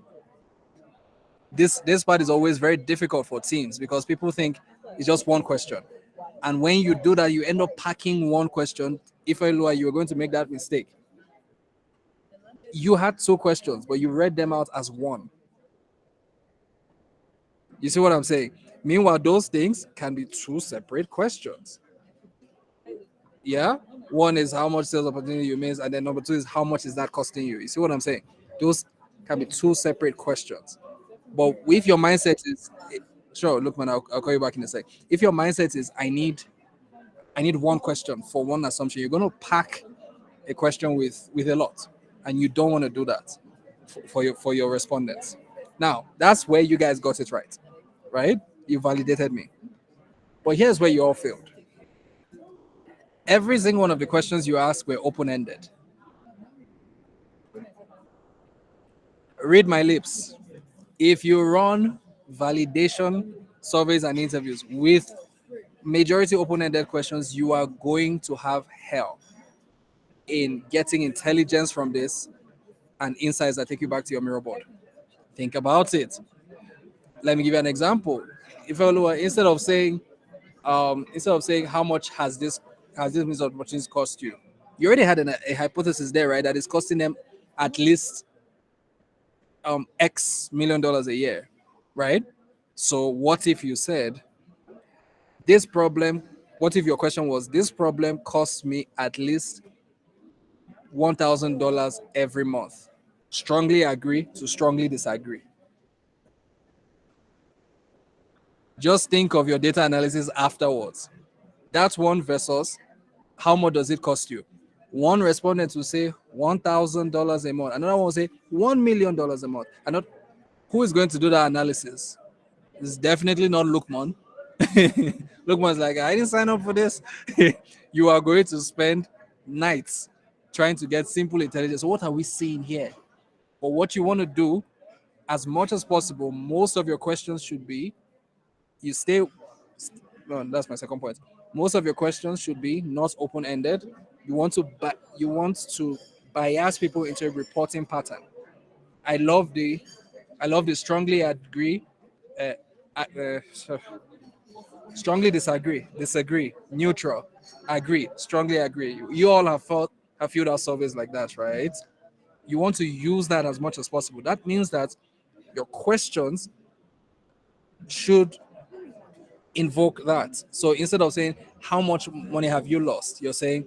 This part is always very difficult for teams because people think it's just one question. And when you do that, you end up packing one question. If you are going to make that mistake. You had two questions, but you read them out as one. You see what I'm saying? Meanwhile, those things can be two separate questions. Yeah? One is how much sales opportunity you miss, and then number two is how much is that costing you? You see what I'm saying? Those can be two separate questions. But if your mindset is sure, look, man, I'll call you back in a sec. If your mindset is I need one question for one assumption, you're gonna pack a question with a lot, and you don't want to do that for your respondents. Now, that's where you guys got it right? You validated me. But here's where you all failed. Every single one of the questions you asked were open-ended. Read my lips. If you run validation surveys and interviews with majority open-ended questions, you are going to have hell in getting intelligence from this and insights that take you back to your mirror board. Think about it. Let me give you an example. If instead of saying how much has this means of opportunities cost you, you already had a hypothesis there, right? That is costing them at least X $1 million a year, right? So what if you said this problem? What if your question was this problem costs me at least $1,000 every month? Strongly agree to strongly disagree. Just think of your data analysis afterwards. That's one versus how much does it cost you? One respondent will say $1,000 a month. Another one will say $1 million a month. And who is going to do that analysis? It's definitely not Lukman. Lukman's like, I didn't sign up for this. You are going to spend nights trying to get simple intelligence. So what are we seeing here? But what you want to do, as much as possible, most of your questions should be, no, that's my second point. Most of your questions should be not open-ended. You want to bias people into a reporting pattern. I love the strongly agree, strongly disagree, neutral, agree, strongly agree. You all have filled out surveys like that, right? You want to use that as much as possible. That means that your questions should invoke that. So instead of saying how much money have you lost, you're saying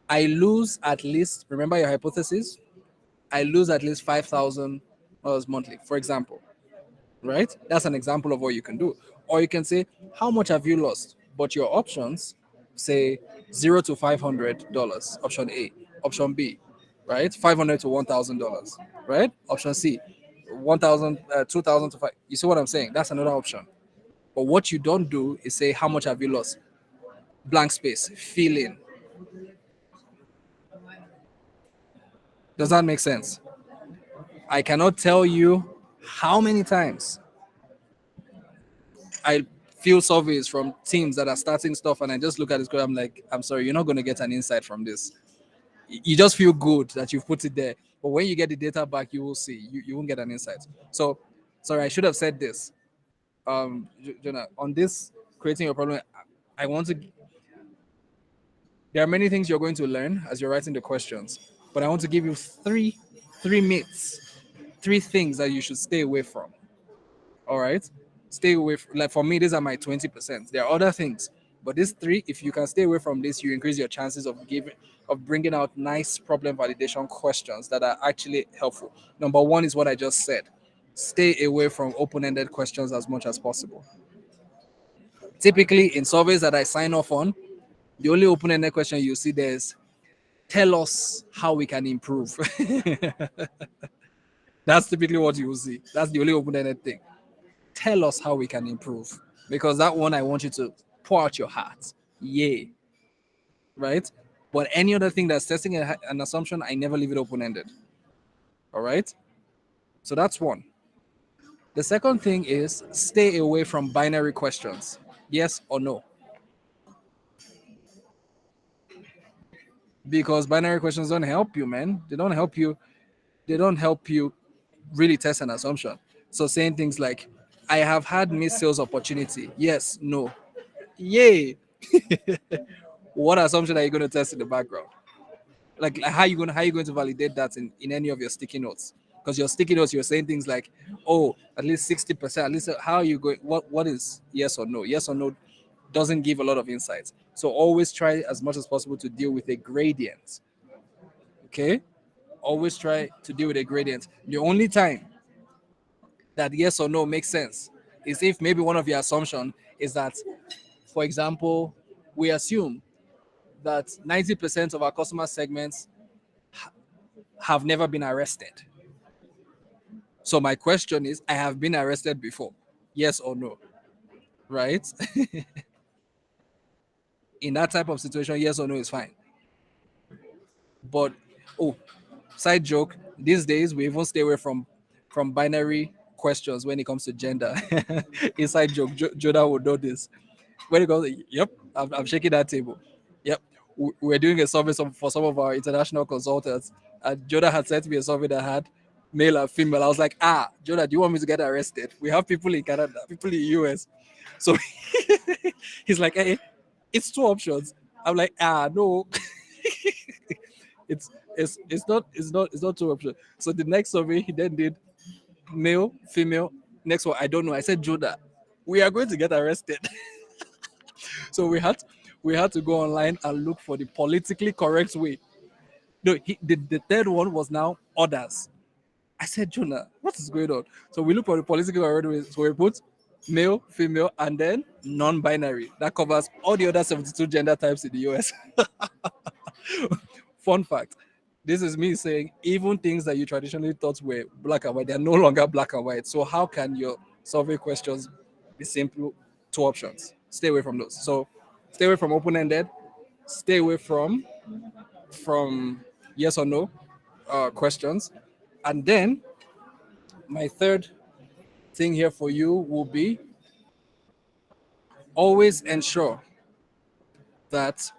I lose at least, remember your hypothesis, I lose at least $5,000 monthly, for example, right? That's an example of what you can do. Or you can say how much have you lost, but your options say $0 to $500, option A. Option B, right? $500 to $1,000, right? Option C, 1,000, 2,000 to 5. You see what I'm saying? That's another option. But what you don't do is say, how much have you lost? Blank space, fill in. Does that make sense? I cannot tell you how many times field surveys from teams that are starting stuff, and I just look at this code, I'm like, I'm sorry, you're not going to get an insight from this. You just feel good that you've put it there, but when you get the data back, you will see you won't get an insight. So, sorry, I should have said this. Jonah, on this creating your problem, I want to. There are many things you're going to learn as you're writing the questions, but I want to give you three myths, three things that you should stay away from. All right, stay away. Like for me, these are my 20%. There are other things, but these three, if you can stay away from this, you increase your chances of bringing out nice problem validation questions that are actually helpful. Number one is what I just said. Stay away from open-ended questions as much as possible. Typically, in surveys that I sign off on, the only open-ended question you see there is, tell us how we can improve. That's typically what you will see. That's the only open-ended thing. Tell us how we can improve. Because that one, I want you to pour out your heart. Yay. Right? But any other thing that's testing an assumption, I never leave it open-ended. All right? So that's one. The second thing is stay away from binary questions. Yes or no. Because binary questions don't help you, man. They don't help you really test an assumption. So saying things like, I have had missed sales opportunity. Yes, no. Yay. What assumption are you going to test in the background? Like how are you going to validate that in any of your sticky notes? Because your sticky notes, you're saying things like, oh, at least 60%. At least how are you going? What is yes or no? Yes or no doesn't give a lot of insights. So always try as much as possible to deal with a gradient. Okay? Always try to deal with a gradient. The only time that yes or no makes sense is if maybe one of your assumptions is that, for example, we assume that 90% of our customer segments have never been arrested. So my question is, I have been arrested before. Yes or no? Right? In that type of situation, yes or no is fine. But, side joke, these days we even stay away from binary questions when it comes to gender. Inside joke, Joda would know this. When it goes, yep, I'm shaking that table. Yep, we're doing a survey for some of our international consultants, and Joda had sent me a survey that had male and female. I was like, Joda, do you want me to get arrested? We have people in Canada, people in the US. So he's like, hey, it's two options. I'm like, no. it's not two options. So the next survey he then did male, female. Next one, I don't know. I said, Joda, we are going to get arrested. So we had to go online and look for the politically correct way. No, the third one was now others. I said, Jonah, what is going on? So we look for the politically correct way. So we put male, female, and then non-binary. That covers all the other 72 gender types in the US. Fun fact. This is me saying even things that you traditionally thought were black and white, they're no longer black and white. So how can your survey questions be simple? Two options. Stay away from those. So stay away from open-ended. Stay away from yes or no questions. And then my third thing here for you will be always ensure that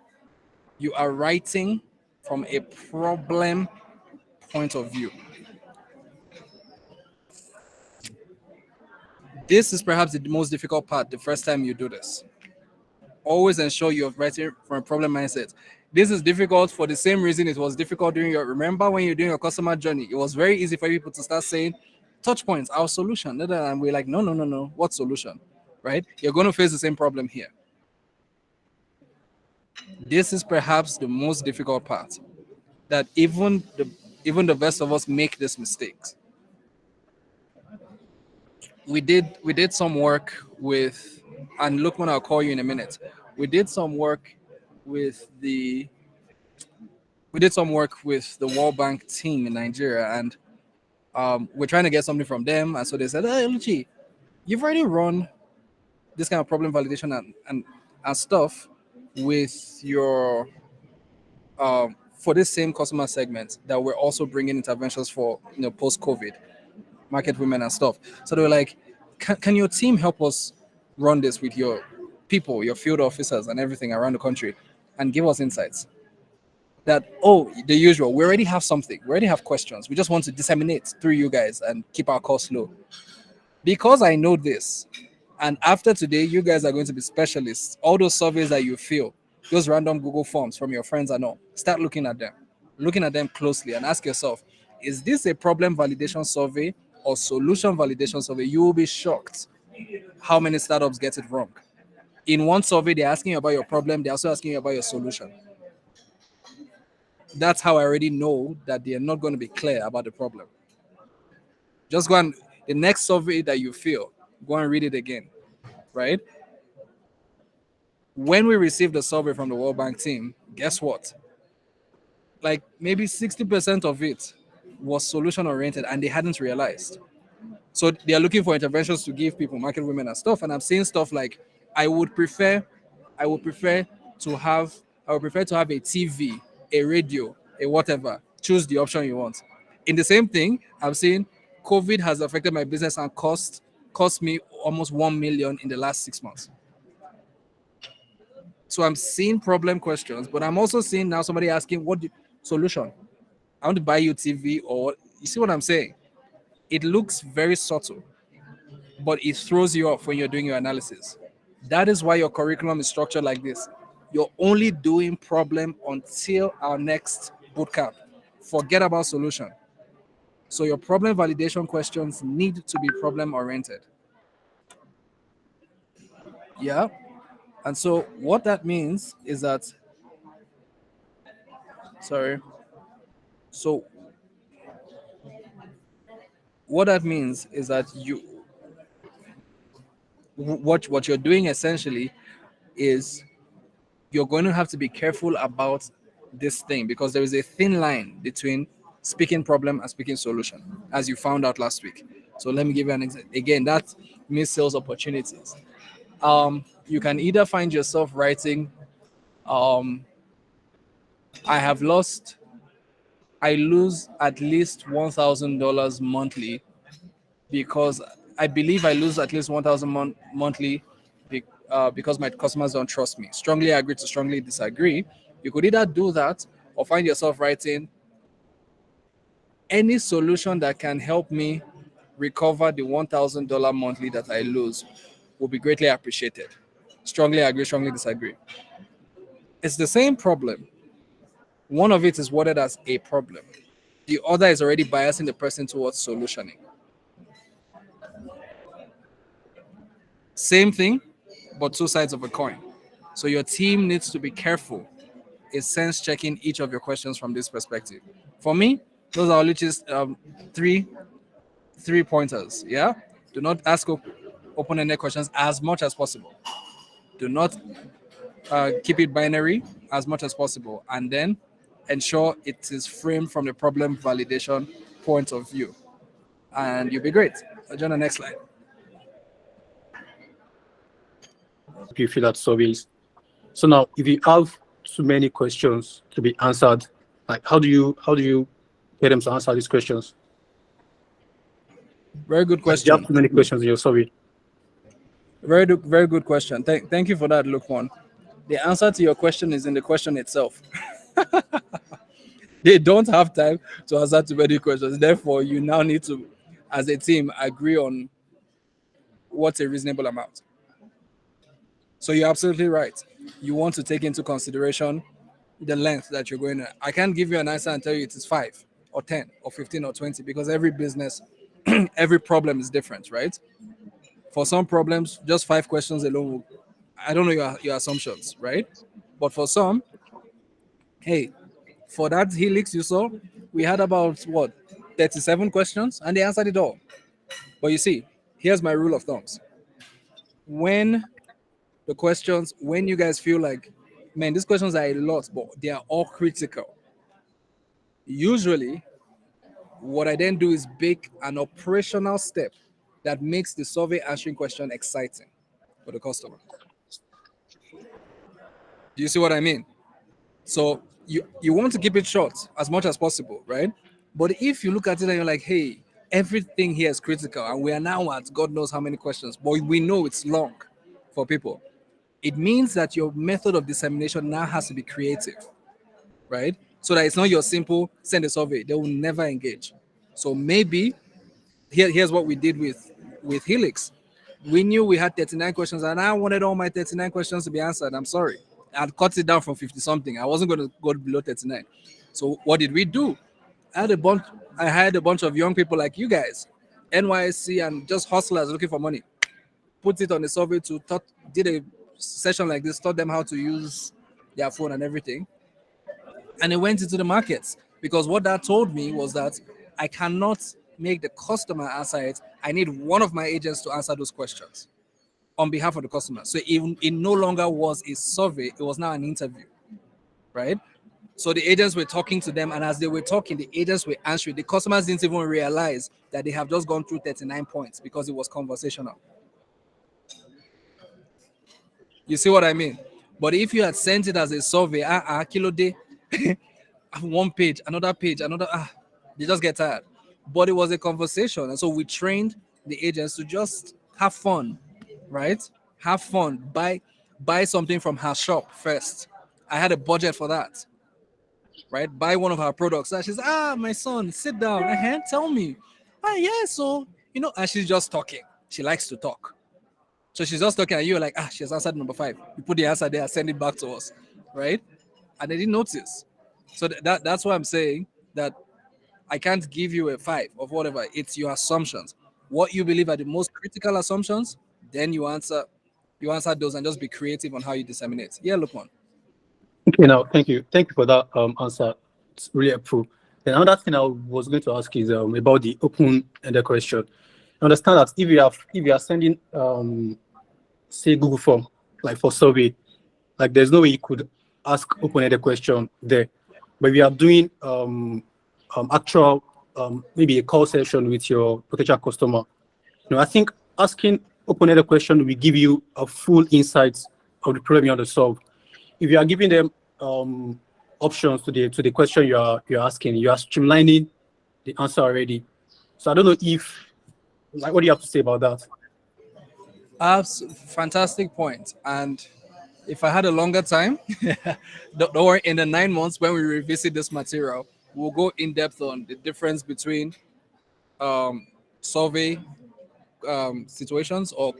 you are writing from a problem point of view. This is perhaps the most difficult part the first time you do this. Always ensure you're writing from a problem mindset. This is difficult for the same reason it was difficult remember when you're doing your customer journey, it was very easy for people to start saying, touch points, our solution. And we're like, no. What solution? Right? You're going to face the same problem here. This is perhaps the most difficult part, that even the best of us make these mistakes. We did some work with, and Lukman, I'll call you in a minute. We did some work with the World Bank team in Nigeria, and we're trying to get something from them. And so they said, hey, Luchi, you've already run this kind of problem validation and stuff with your for this same customer segment that we're also bringing interventions for, post-COVID, market women and stuff. So they were like, can your team help us run this with your people, your field officers, and everything around the country, and give us insights. That, oh, the usual, we already have something, we already have questions, we just want to disseminate through you guys and keep our costs low. Because I know this, and after today, you guys are going to be specialists. All those surveys that you fill, those random Google forms from your friends and all, start looking at them closely, and ask yourself, is this a problem validation survey or solution validation survey? You will be shocked how many startups get it wrong. In one survey, they're asking you about your problem, they're also asking you about your solution. That's how I already know that they're not going to be clear about the problem. Just go and, the next survey that you fill, go and read it again, right? When we received the survey from the World Bank team, guess what? Like maybe 60% of it was solution oriented and they hadn't realized. So they are looking for interventions to give people, market women and stuff. And I'm saying stuff like, I would prefer to have a TV, a radio, a whatever. Choose the option you want. In the same thing, I'm saying COVID has affected my business and cost me almost 1 million in the last 6 months. So I'm seeing problem questions, but I'm also seeing now somebody asking solution. I want to buy you TV, or you see what I'm saying? It looks very subtle, but it throws you off when you're doing your analysis. That is why your curriculum is structured like this. You're only doing problem until our next bootcamp. Forget about solution. So your problem validation questions need to be problem oriented. Yeah. And so what that means is that, so what that means is that what you're doing essentially is you're going to have to be careful about this thing, because there is a thin line between speaking problem and speaking solution, as you found out last week. So let me give you an example. Again, that means sales opportunities. You can either find yourself writing, I lose at least $1,000 monthly, because I believe I lose at least 1,000 monthly because my customers don't trust me. Strongly agree to strongly disagree. You could either do that or find yourself writing, any solution that can help me recover the $1,000 monthly that I lose will be greatly appreciated. Strongly agree, strongly disagree. It's the same problem. One of it is worded as a problem. The other is already biasing the person towards solutioning. Same thing, but two sides of a coin. So your team needs to be careful in sense checking each of your questions from this perspective. For me, those are only just three pointers. Yeah, do not ask open-ended questions as much as possible. Do not keep it binary as much as possible, and then ensure it is framed from the problem validation point of view, and you'll be great. Join the next slide. You fill out surveys. So now, if you have too many questions to be answered, like how do you get them to answer these questions? Very good Do you question. have too many questions in your survey? Very good question. Thank you for that, Luke One. The answer to your question is in the question itself. They don't have time to answer too many questions. Therefore, you now need to, as a team, agree on what's a reasonable amount. So you're absolutely right. You want to take into consideration the length that you're going to. I can't give you an answer and tell you it is 5 or 10 or 15 or 20, because every business, every problem is different, right? For some problems, just 5 questions alone I don't know your assumptions, right? But for some, hey, for that helix you saw, we had about 37 questions, and they answered it all. But you see, here's my rule of thumbs. When you guys feel like, man, these questions are a lot, but they are all critical. Usually, what I then do is bake an operational step that makes the survey answering question exciting for the customer. Do you see what I mean? So you want to keep it short as much as possible, right? But if you look at it and you're like, hey, everything here is critical, and we are now at God knows how many questions, but we know it's long, for people. It means that your method of dissemination now has to be creative, right? So that it's not your simple send a survey. They will never engage. So maybe here's what we did with Helix. We knew we had 39 questions, and I wanted all my 39 questions to be answered. I'm sorry. I'd cut it down from 50 something. I wasn't going to go below 39. So what did we do? I had a bunch of young people like you guys, NYSC and just hustlers looking for money. Put it on a survey did a session like this, taught them how to use their phone and everything. And it went into the markets, because what that told me was that I cannot make the customer answer it. I need one of my agents to answer those questions on behalf of the customer. So it no longer was a survey, it was now an interview, right? So the agents were talking to them, and as they were talking, the agents were answering. The customers didn't even realize that they have just gone through 39 points because it was conversational. You see what I mean? But if you had sent it as a survey, kilo day, one page, another, they just get tired. But it was a conversation, and so we trained the agents to just have fun, right? Have fun. Buy something from her shop first. I had a budget for that, right? Buy one of her products. And she's, my son, sit down. Tell me. Yeah, so, and she's just talking. She likes to talk. So she's just talking, and you're like, she has answered number 5. You put the answer there, send it back to us, right? And they didn't notice. So that's why I'm saying that I can't give you a 5 of whatever. It's your assumptions. What you believe are the most critical assumptions, then you answer those and just be creative on how you disseminate. Yeah, Lukman. Okay, now thank you for that answer. It's really helpful. Then another thing I was going to ask is about the open-ended question. I understand that if you are sending say Google form like for survey, like there's no way you could ask open-ended question there. But if you are doing actual maybe a call session with your potential customer, I think asking open-ended question will give you a full insight of the problem you want to solve. If you are giving them options to the question you're asking, you are streamlining the answer already. So I don't know what do you have to say about that? Fantastic point. And if I had a longer time, don't worry, in the 9 months when we revisit this material, we'll go in depth on the difference between survey situations or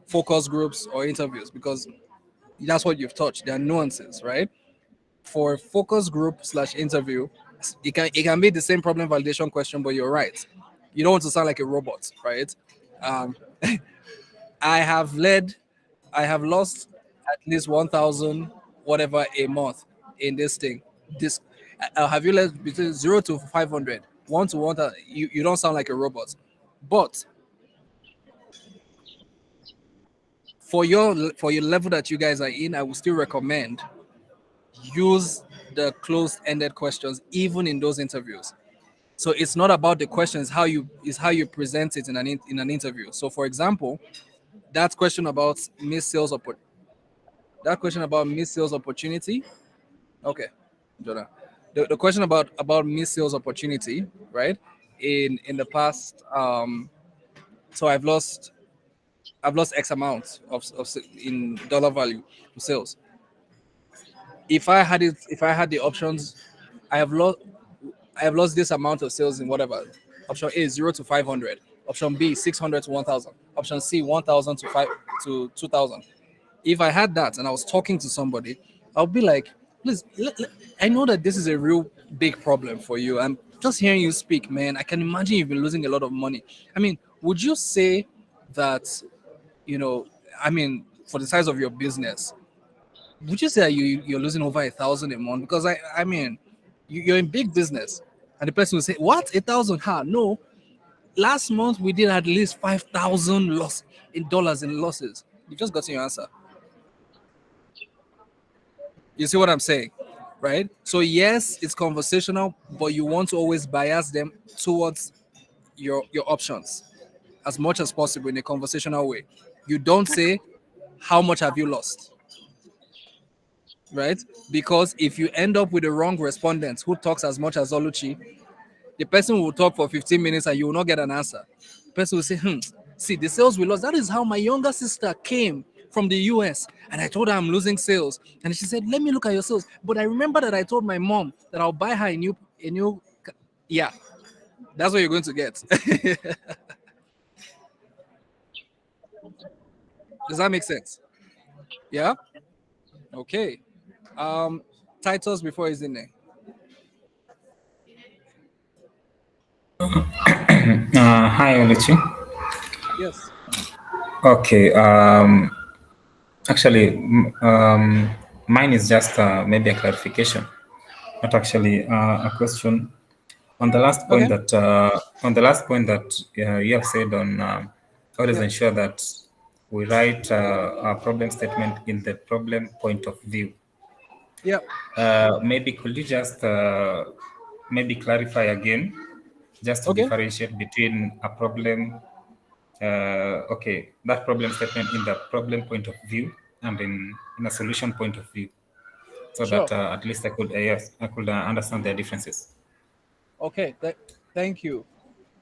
focus groups or interviews, because that's what you've touched. There are nuances, right? For focus group / interview, it can be the same problem validation question, but you're right. You don't want to sound like a robot, right? I have lost at least 1,000 whatever a month in this thing. Have you led between 0 to 500, 1 to 1? You don't sound like a robot, but for your level that you guys are in, I would still recommend use the closed-ended questions even in those interviews. So it's not about the questions, how you present it in an interview. So for example, that question about missed sales opportunity. Okay, Jonah. The question about missed sales opportunity, right? In the past, so I've lost X amount of in dollar value of sales. If I had the options, I have lost this amount of sales in whatever. Option A, 0 to 500. Option B, 600 to 1,000. Option C, 1,000 to 2,000. If I had that and I was talking to somebody, I'll be like, please, I know that this is a real big problem for you. I'm just hearing you speak, man. I can imagine you've been losing a lot of money. I mean, would you say that, for the size of your business, would you say that you're losing over 1,000 a month? Because I mean, you're in big business, and the person will say, "What, 1,000? No, last month we did at least 5,000 loss in dollars in losses." You just got your answer. You see what I'm saying, right? So yes, it's conversational, but you want to always bias them towards your options as much as possible in a conversational way. You don't say, "How much have you lost?" Right? Because if you end up with the wrong respondent who talks as much as Oluchi, the person will talk for 15 minutes and you will not get an answer. The person will say, see, the sales we lost, that is how my younger sister came from the US, and I told her I'm losing sales, and she said, "Let me look at your sales." But I remember that I told my mom that I'll buy her a new. Yeah, that's what you're going to get. Does that make sense? Yeah. Okay. Titles before he's in there. Hi, Oluchi. Yes. Okay. Actually, mine is just maybe a clarification, not actually a question. On the last point Okay. that you have said on always Yeah. ensure that we write our problem statement in the problem point of view. Yeah. Maybe could you just maybe clarify again, just to Okay. differentiate between a problem, that problem statement in the problem point of view and in a solution point of view, so Sure. that at least I could yes, I could understand their differences. Okay. Thank you.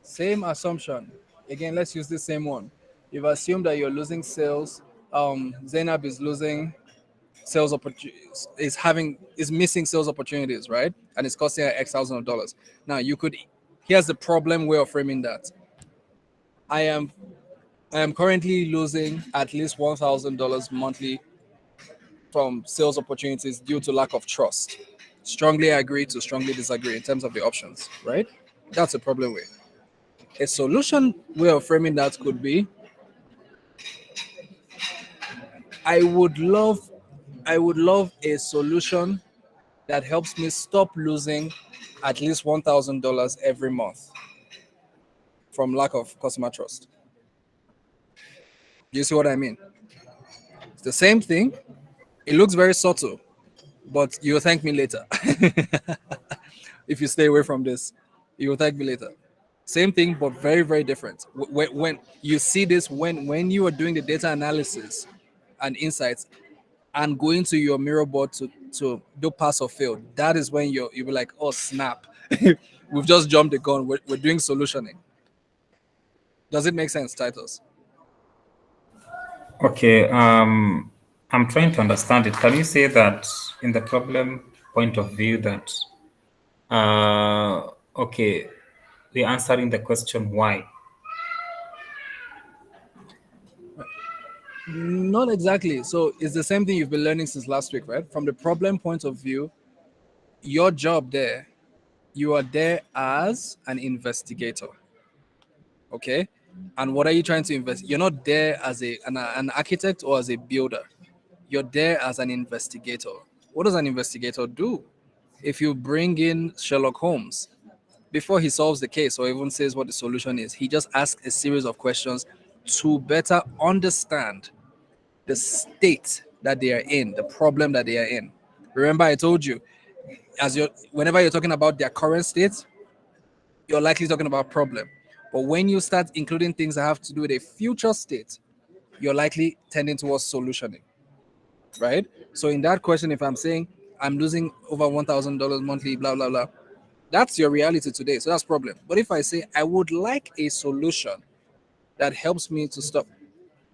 Same assumption. Again, let's use the same one. You've assumed that you're losing sales. Zainab is losing sales opportunities, is missing sales opportunities, right? And it's costing her X thousands of dollars. Now here's the problem way of framing that. I am currently losing at least $1,000 monthly from sales opportunities due to lack of trust. Strongly agree to strongly disagree in terms of the options, right? That's a problem way. A solution way of framing that could be I would love a solution that helps me stop losing at least $1,000 every month from lack of customer trust. Do you see what I mean? It's the same thing. It looks very subtle, but you'll thank me later. If you stay away from this, you will thank me later. Same thing, but very, very different. When you see this, when you are doing the data analysis and insights and going to your mirror board to do pass or fail, that is when you'll be like, oh snap, we've just jumped the gun. We're doing solutioning. Does it make sense, Titus? Okay, I'm trying to understand it. Can you say that in the problem point of view that, okay, we're answering the question why? Not exactly. So it's the same thing you've been learning since last week, right? From the problem point of view, your job there, you are there as an investigator. Okay. And what are you trying to invest? You're not there as an architect or as a builder. You're there as an investigator. What does an investigator do? If you bring in Sherlock Holmes, before he solves the case or even says what the solution is, he just asks a series of questions to better understand the state that they are in, the problem that they are in. Remember, I told you, whenever you're talking about their current state, you're likely talking about problem. But when you start including things that have to do with a future state, you're likely tending towards solutioning, right? So in that question, if I'm saying I'm losing over $1,000 monthly, blah blah blah, that's your reality today. So that's problem. But if I say I would like a solution that helps me to stop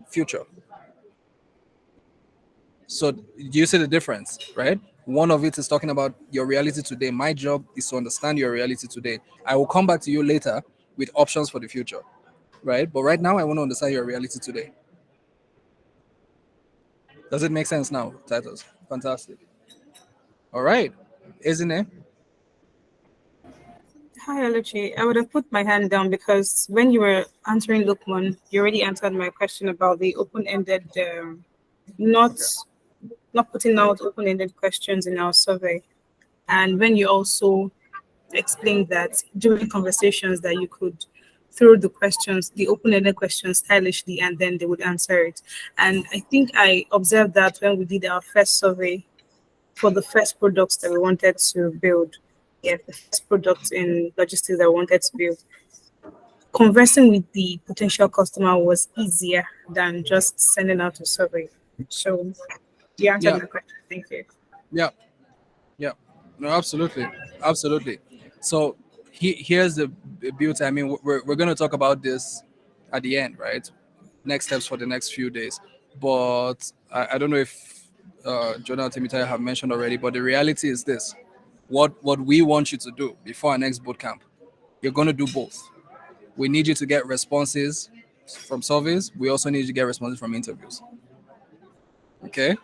future, so do you see the difference, right? One of it is talking about your reality today. My job is to understand your reality today. I will come back to you later with options for the future, right? But right now, I want to understand your reality today. Does it make sense now, Titus? Fantastic. All right, isn't it? Hi, Oluchi. I would have put my hand down because when you were answering Lukman, you already answered my question about the open-ended, not not putting out open-ended questions in our survey. And when you also explained that during conversations that you could throw the questions, the open-ended questions stylishly, and then they would answer it. And I think I observed that when we did our first survey for the first products that we wanted to build. Yeah, the first product in logistics that we wanted to build. Conversing with the potential customer was easier than just sending out a survey. So you answered Yeah. my question. Thank you. Yeah. Yeah. No, absolutely. Absolutely. So here's the beauty. I mean, we're going to talk about this at the end, right? Next steps for the next few days. But I don't know if Jonah Timitai have mentioned already, but the reality is this: what we want you to do before our next boot camp, you're going to do both. We need you to get responses from surveys. We also need you to get responses from interviews. Okay.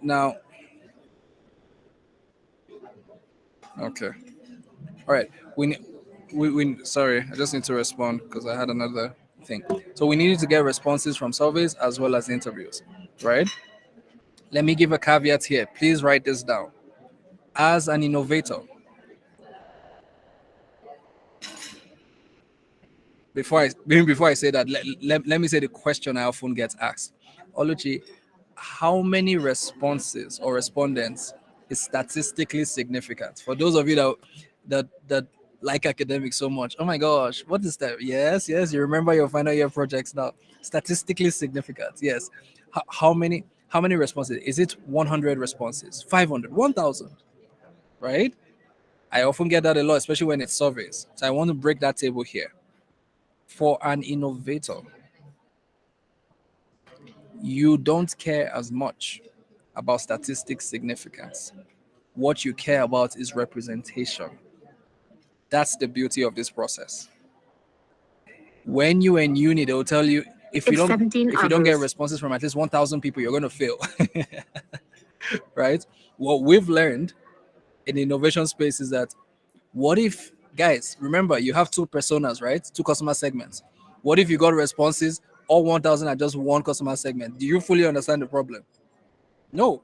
Now. Okay. All right. We sorry, I just need to respond because I had another thing. So we needed to get responses from surveys as well as interviews, right? Let me give a caveat here. Please write this down. As an innovator, before I say that, let me say the question I often get asked. Oluchi, how many responses or respondents is statistically significant? For those of you that like academics so much, oh my gosh, what is that? Yes, you remember your final year projects now. Statistically significant, yes. How many responses? Is it 100 responses, 500, 1000? Right? I often get that a lot, especially when it's surveys. So I want to break that table here. For an innovator, you don't care as much about statistic significance. What you care about is representation. That's the beauty of this process. When you in uni, they'll tell you if you don't get responses from at least 1,000 people, you're going to fail. Right? What we've learned in the innovation space is that what if, guys, remember you have two personas, right? Two customer segments. What if you got responses, all 1,000 are just one customer segment? Do you fully understand the problem? No.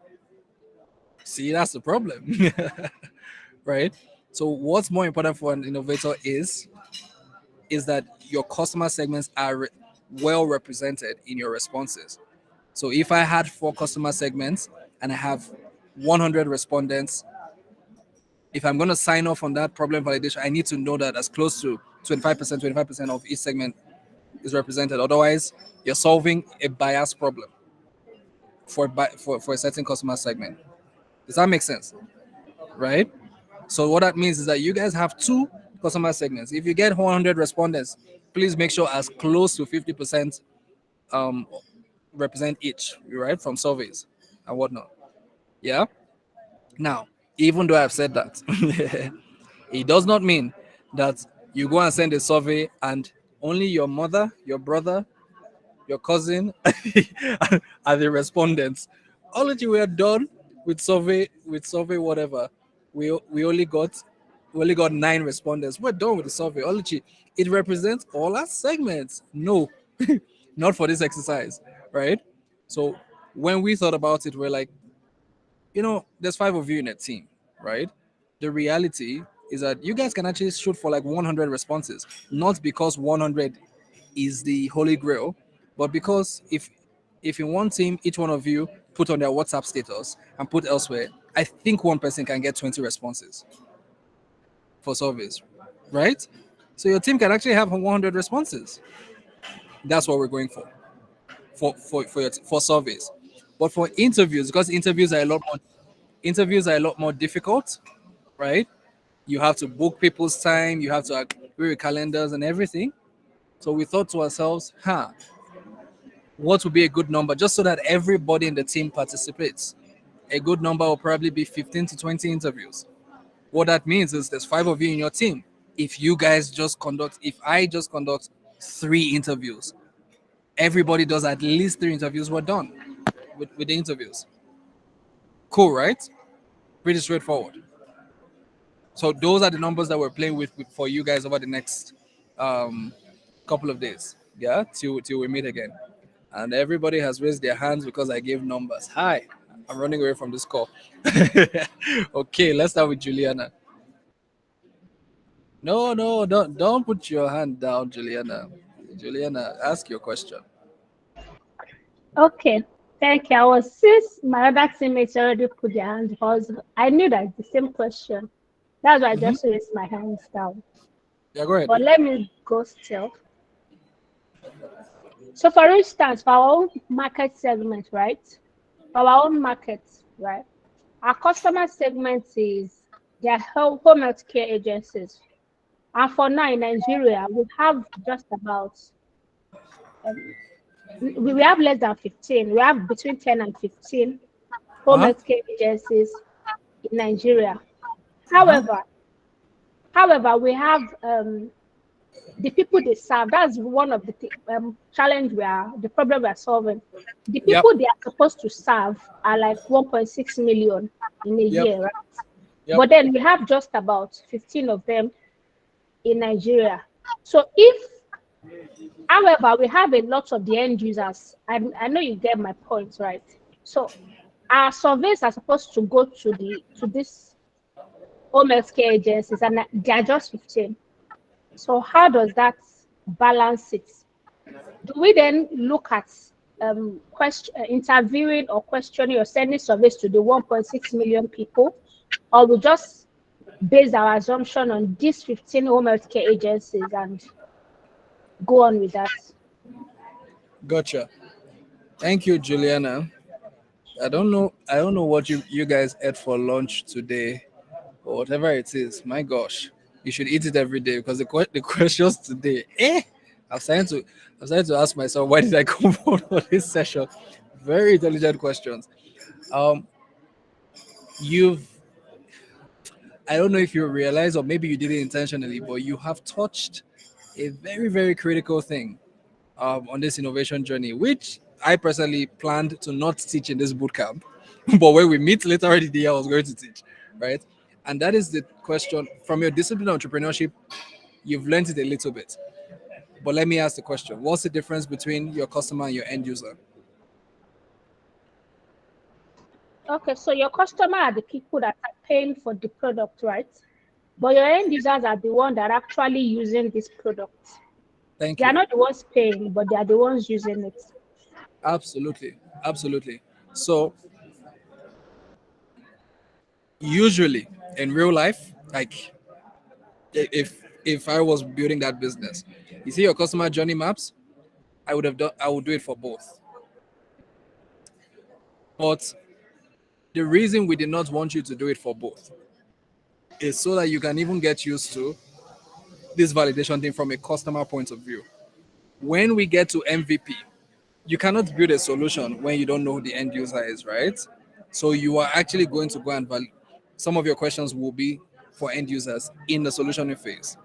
See, that's the problem. Right? So what's more important for an innovator is that your customer segments are well represented in your responses. So if I had 4 customer segments and I have 100 respondents, if I'm going to sign off on that problem validation, I need to know that as close to 25% of each segment is represented. Otherwise, you're solving a bias problem for a certain customer segment. Does that make sense? Right? So what that means is that you guys have 2 customer segments. If you get 100 respondents, please make sure as close to 50% represent each, right, from surveys and whatnot. Yeah. Now, even though I've said that, it does not mean that you go and send a survey and only your mother, your brother, your cousin are the respondents. Already we are done with survey whatever. We only got 9 respondents. We're done with the survey. Already it represents all our segments. No, not for this exercise, right? So when we thought about it, we're like, there's 5 of you in a team, right? The reality is that you guys can actually shoot for like 100 responses, not because 100 is the holy grail, but because if in one team, each one of you put on their WhatsApp status and put elsewhere, I think one person can get 20 responses for surveys, right? So your team can actually have 100 responses. That's what we're going for surveys. But for interviews, because interviews are a lot more difficult, right? You have to book people's time, you have to agree with calendars and everything. So we thought to ourselves, what would be a good number just so that everybody in the team participates? A good number will probably be 15 to 20 interviews. What that means is there's 5 of you in your team. If I just conduct 3 interviews, everybody does at least 3 interviews, we're done with the interviews. Cool, right? Pretty straightforward. So those are the numbers that we're playing with for you guys over the next couple of days. Yeah, till we meet again. And everybody has raised their hands because I gave numbers. Hi, I'm running away from this call. Okay, let's start with Juliana. No, don't put your hand down, Juliana. Juliana, ask your question. Okay, thank you. Since my other teammates already put their hands because I knew that it's the same question. That's why I just raised my hands down. Yeah, go ahead. But let me go still. So for instance, for our own market segment, right? For our own market, right? Our customer segment is their home health care agencies. And for now in Nigeria, we have just about we have less than 15. We have between 10 and 15 home Uh-huh. healthcare agencies in Nigeria. Uh-huh. However, we have the people they serve. That's one of the challenge the problem we are solving. The Yep. people they are supposed to serve are like 1.6 million in a Yep. year, right? Yep. But then we have just about 15 of them in Nigeria. So if, however, we have a lot of the end users, I know you get my point, right? So our surveys are supposed to go to this home health care agencies, and they are just 15. So how does that balance it? Do we then look at interviewing or questioning or sending surveys to the 1.6 million people, or we just base our assumption on these 15 home health care agencies and go on with that? Gotcha. Thank you, Juliana. I don't know what you guys ate for lunch today, or whatever it is. My gosh, you should eat it every day because the questions today, I'm starting to ask myself, why did I come on for this session? Very intelligent questions. Um, you've I don't know if you realize, or maybe you did it intentionally, but you have touched a very, very critical thing on this innovation journey, which I personally planned to not teach in this bootcamp. But when we meet later in the year, I was going to teach, right? And that is the question from your discipline of entrepreneurship, you've learned it a little bit. But let me ask the question: what's the difference between your customer and your end user? Okay, so your customer are the people that are paying for the product, right? But your end users are the ones that are actually using this product. Thank They are you. not the ones paying, but they are the ones using it. Absolutely. Absolutely. So, usually in real life, like if I was building that business, you see your customer journey maps, I would do it for both. But the reason we did not want you to do it for both is so that you can even get used to this validation thing from a customer point of view. When we get to MVP, you cannot build a solution when you don't know who the end user is, right? So you are actually going to go and some of your questions will be for end users in the solutioning phase.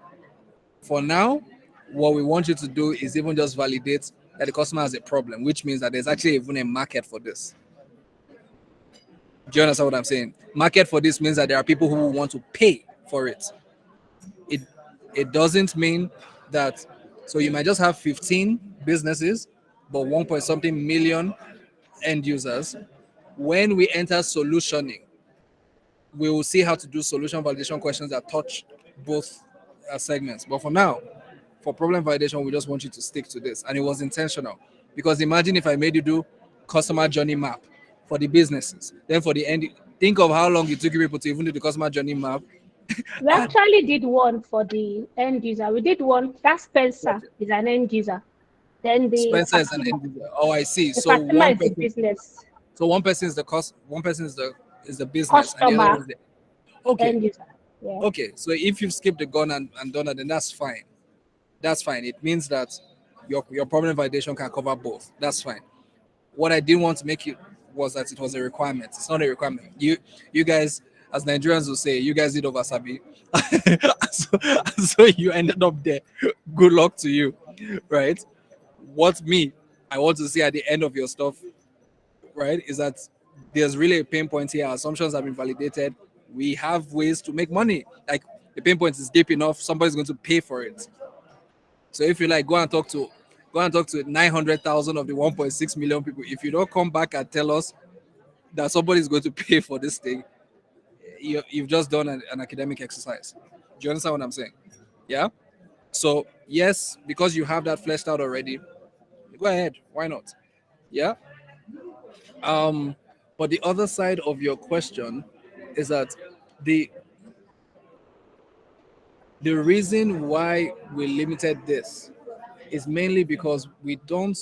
For now, what we want you to do is even just validate that the customer has a problem, which means that there's actually even a market for this. Do you understand what I'm saying? Market for this means that there are people who want to pay for it. It it doesn't mean that, so you might just have 15 businesses, but 1 point something million end users. When we enter solutioning, we will see how to do solution validation questions that touch both segments. But for now, for problem validation, we just want you to stick to this. And it was intentional. Because imagine if I made you do customer journey map for the businesses, then for the end, think of how long it took you people to even do the customer journey map. We And actually did one for the end user. We did one. That Spencer is an end user. Then Spencer is an end user. Oh, I see. The Fatima is the business. So one person is the cost, one person is the business, and the other Customer one is the okay. end user. Yeah. Okay, so if you've skipped the gun and done that, then that's fine. That's fine. It means that your problem validation can cover both. That's fine. What I didn't want to make it was that it was a requirement. It's not a requirement. You guys, as Nigerians will say, you guys did oversabi. So you ended up there. Good luck to you. Right? What I want to see at the end of your stuff, right, is that there's really a pain point here. Assumptions have been validated. We have ways to make money. Like the pain point is deep enough, somebody's going to pay for it. So if you like, go and talk to 900,000 of the 1.6 million people. If you don't come back and tell us that somebody's going to pay for this thing, you've just done an academic exercise. Do you understand what I'm saying? Yeah. So yes, because you have that fleshed out already, go ahead. Why not? Yeah. But the other side of your question is that the the reason why we limited this is mainly because we don't,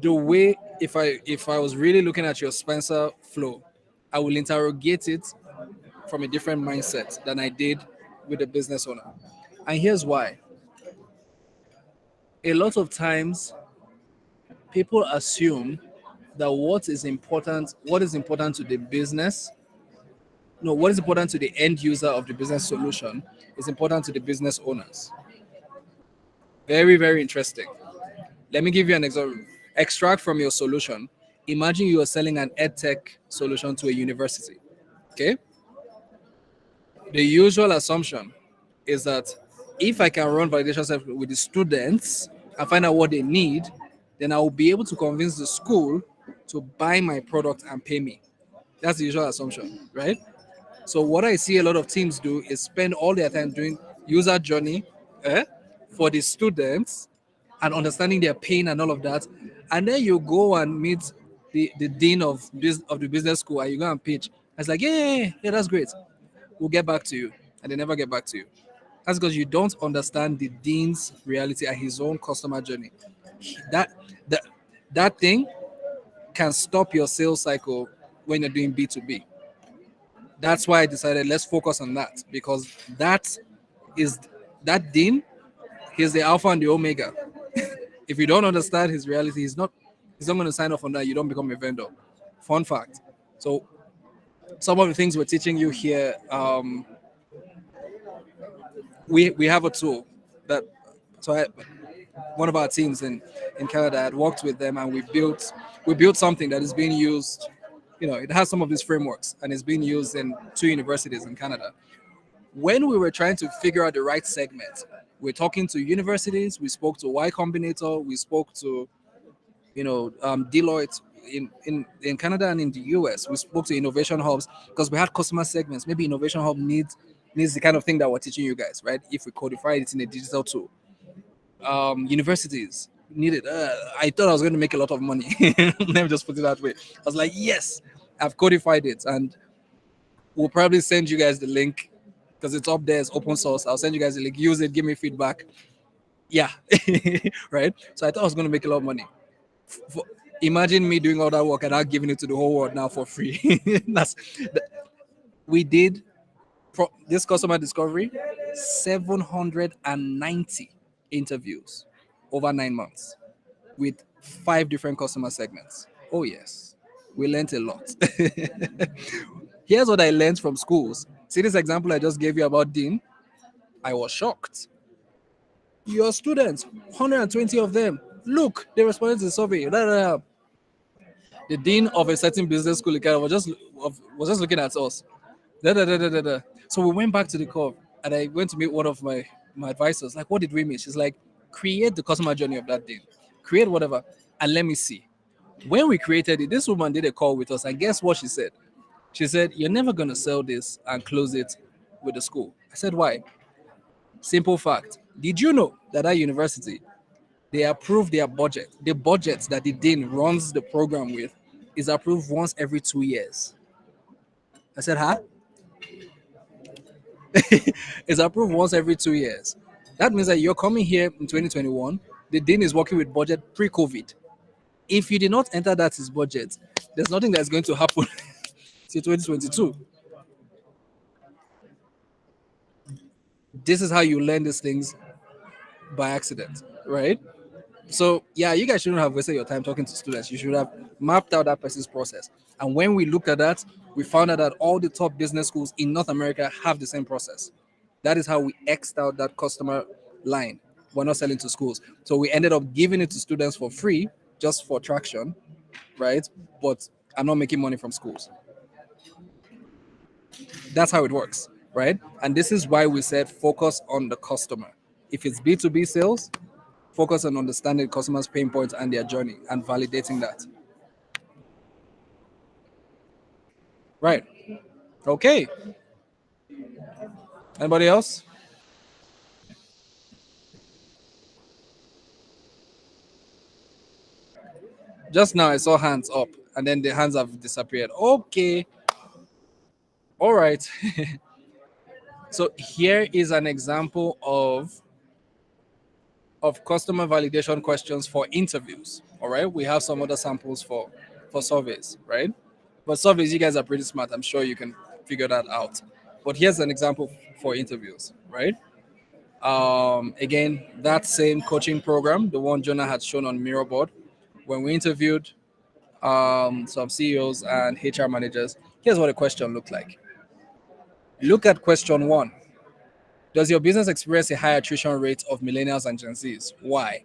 the way, if I was really looking at your Spencer flow, I will interrogate it from a different mindset than I did with the business owner. And here's why. a lot of times people assume that what is important to the business, no, what is important to the end user of the business solution is important to the business owners. Very, very interesting. Let me give you an example. Extract from your solution. Imagine you are selling an edtech solution to a university. Okay. The usual assumption is that if I can run validation steps with the students and find out what they need, then I will be able to convince the school to buy my product and pay me. That's the usual assumption, right? So what I see a lot of teams do is spend all their time doing user journey for the students and understanding their pain and all of that. And then you go and meet the dean of the business school and you go and pitch. And it's like, yeah, that's great. We'll get back to you. And they never get back to you. That's because you don't understand the dean's reality and his own customer journey. That that that thing can stop your sales cycle when you're doing B2B. That's why I decided let's focus on that, because that dean, he's the alpha and the omega. If you don't understand his reality, he's not going to sign off on that. You don't become a vendor. Fun fact. So some of the things we're teaching you here, we have a tool that one of our teams in Canada had worked with them, and we built something that is being used. It has some of these frameworks and it's being used in 2 universities in Canada. When we were trying to figure out the right segment, we're talking to universities, we spoke to Y Combinator, we spoke to Deloitte in Canada and in the US. We spoke to innovation hubs because we had customer segments. Maybe innovation hub needs the kind of thing that we're teaching you guys, right? If we codify it in a digital tool. Universities needed. I thought I was going to make a lot of money. Let me just put it that way. I was like, yes, I've codified it, and we'll probably send you guys the link because it's up there. It's open source. I'll send you guys the link. Use it. Give me feedback. Yeah, right. So I thought I was going to make a lot of money. Imagine me doing all that work and not giving it to the whole world now for free. We did this customer discovery, 790 interviews over 9 months with 5 different customer segments. Oh yes, we learned a lot. Here's what I learned from schools. See this example I just gave you about Dean? I was shocked. Your students, 120 of them, look, they responded to the survey. The dean of a certain business school was just looking at us. So we went back to the curve, and I went to meet one of my advisors. Like, what did we miss? She's like, create the customer journey of that dean, create whatever, and let me see. When we created it, this woman did a call with us, and guess what she said? She said, you're never going to sell this and close it with the school. I said, why? Simple fact. Did you know that at university, they approve their budget? The budget that the dean runs the program with is approved once every 2 years. I said, huh? It's approved once every 2 years. That means that you're coming here in 2021. The dean is working with budget pre-COVID. If you did not enter that his budget, there's nothing that's going to happen till 2022. This is how you learn these things by accident, right? So yeah, you guys shouldn't have wasted your time talking to students. You should have mapped out that person's process. And when we looked at that, we found out that all the top business schools in North America have the same process. That is how we X'd out that customer line. We're not selling to schools. So we ended up giving it to students for free, just for traction, right? But I'm not making money from schools. That's how it works, right? And this is why we said focus on the customer. If it's B2B sales, focus on understanding customers' pain points and their journey and validating that. Right. Okay. Anybody else? Just now I saw hands up and then the hands have disappeared. Okay. All right. So here is an example of customer validation questions for interviews. All right. We have some other samples for surveys, right? But surveys, you guys are pretty smart. I'm sure you can figure that out. But here's an example for interviews, right? Again, that same coaching program, the one Jonah had shown on Mirrorboard, when we interviewed some CEOs and HR managers, here's what the question looked like. Look at question one. Does your business experience a high attrition rate of millennials and Gen Zs? Why?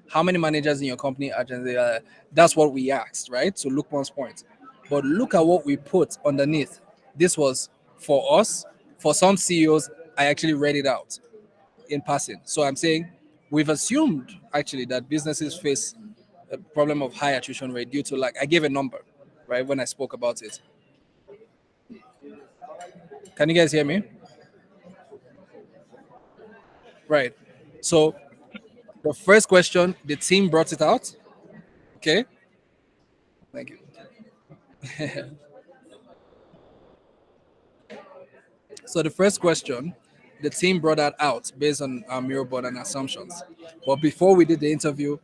How many managers in your company are Gen Z? That's what we asked, right? So Lukman's point. But look at what we put underneath. This was for us. For some CEOs, I actually read it out in passing. So I'm saying we've assumed actually that businesses face a problem of high attrition rate due to, like, I gave a number, right, when I spoke about it. Can you guys hear me? Right. So the first question, the team brought it out. Okay. Thank you. So the first question, the team brought that out based on our mirror board and assumptions. But before we did the interview,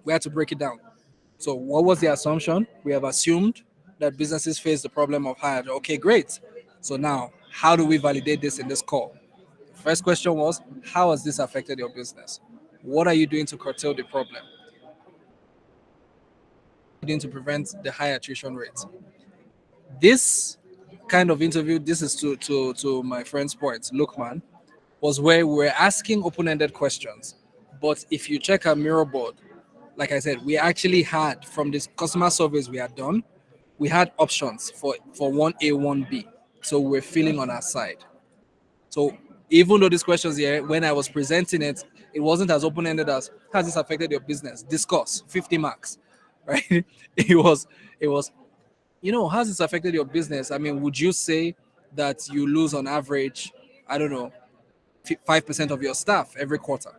we had to break it down. So what was the assumption? We have assumed that businesses face the problem of higher. Okay, great. So now, how do we validate this in this call? First question was, how has this affected your business? What are you doing to curtail the problem? Doing to prevent the high attrition rate? This kind of interview, this is to my friend's point, look, man, was where we were asking open-ended questions. But if you check our mirror board, like I said, we actually had, from this customer surveys we had done, we had options for 1A, 1B. So we're feeling on our side. So even though these questions here, when I was presenting it, it wasn't as open-ended as has this affected your business? Discuss 50 marks, right? It was, has this affected your business? I mean, would you say that you lose on average, I don't know, 5% of your staff every quarter?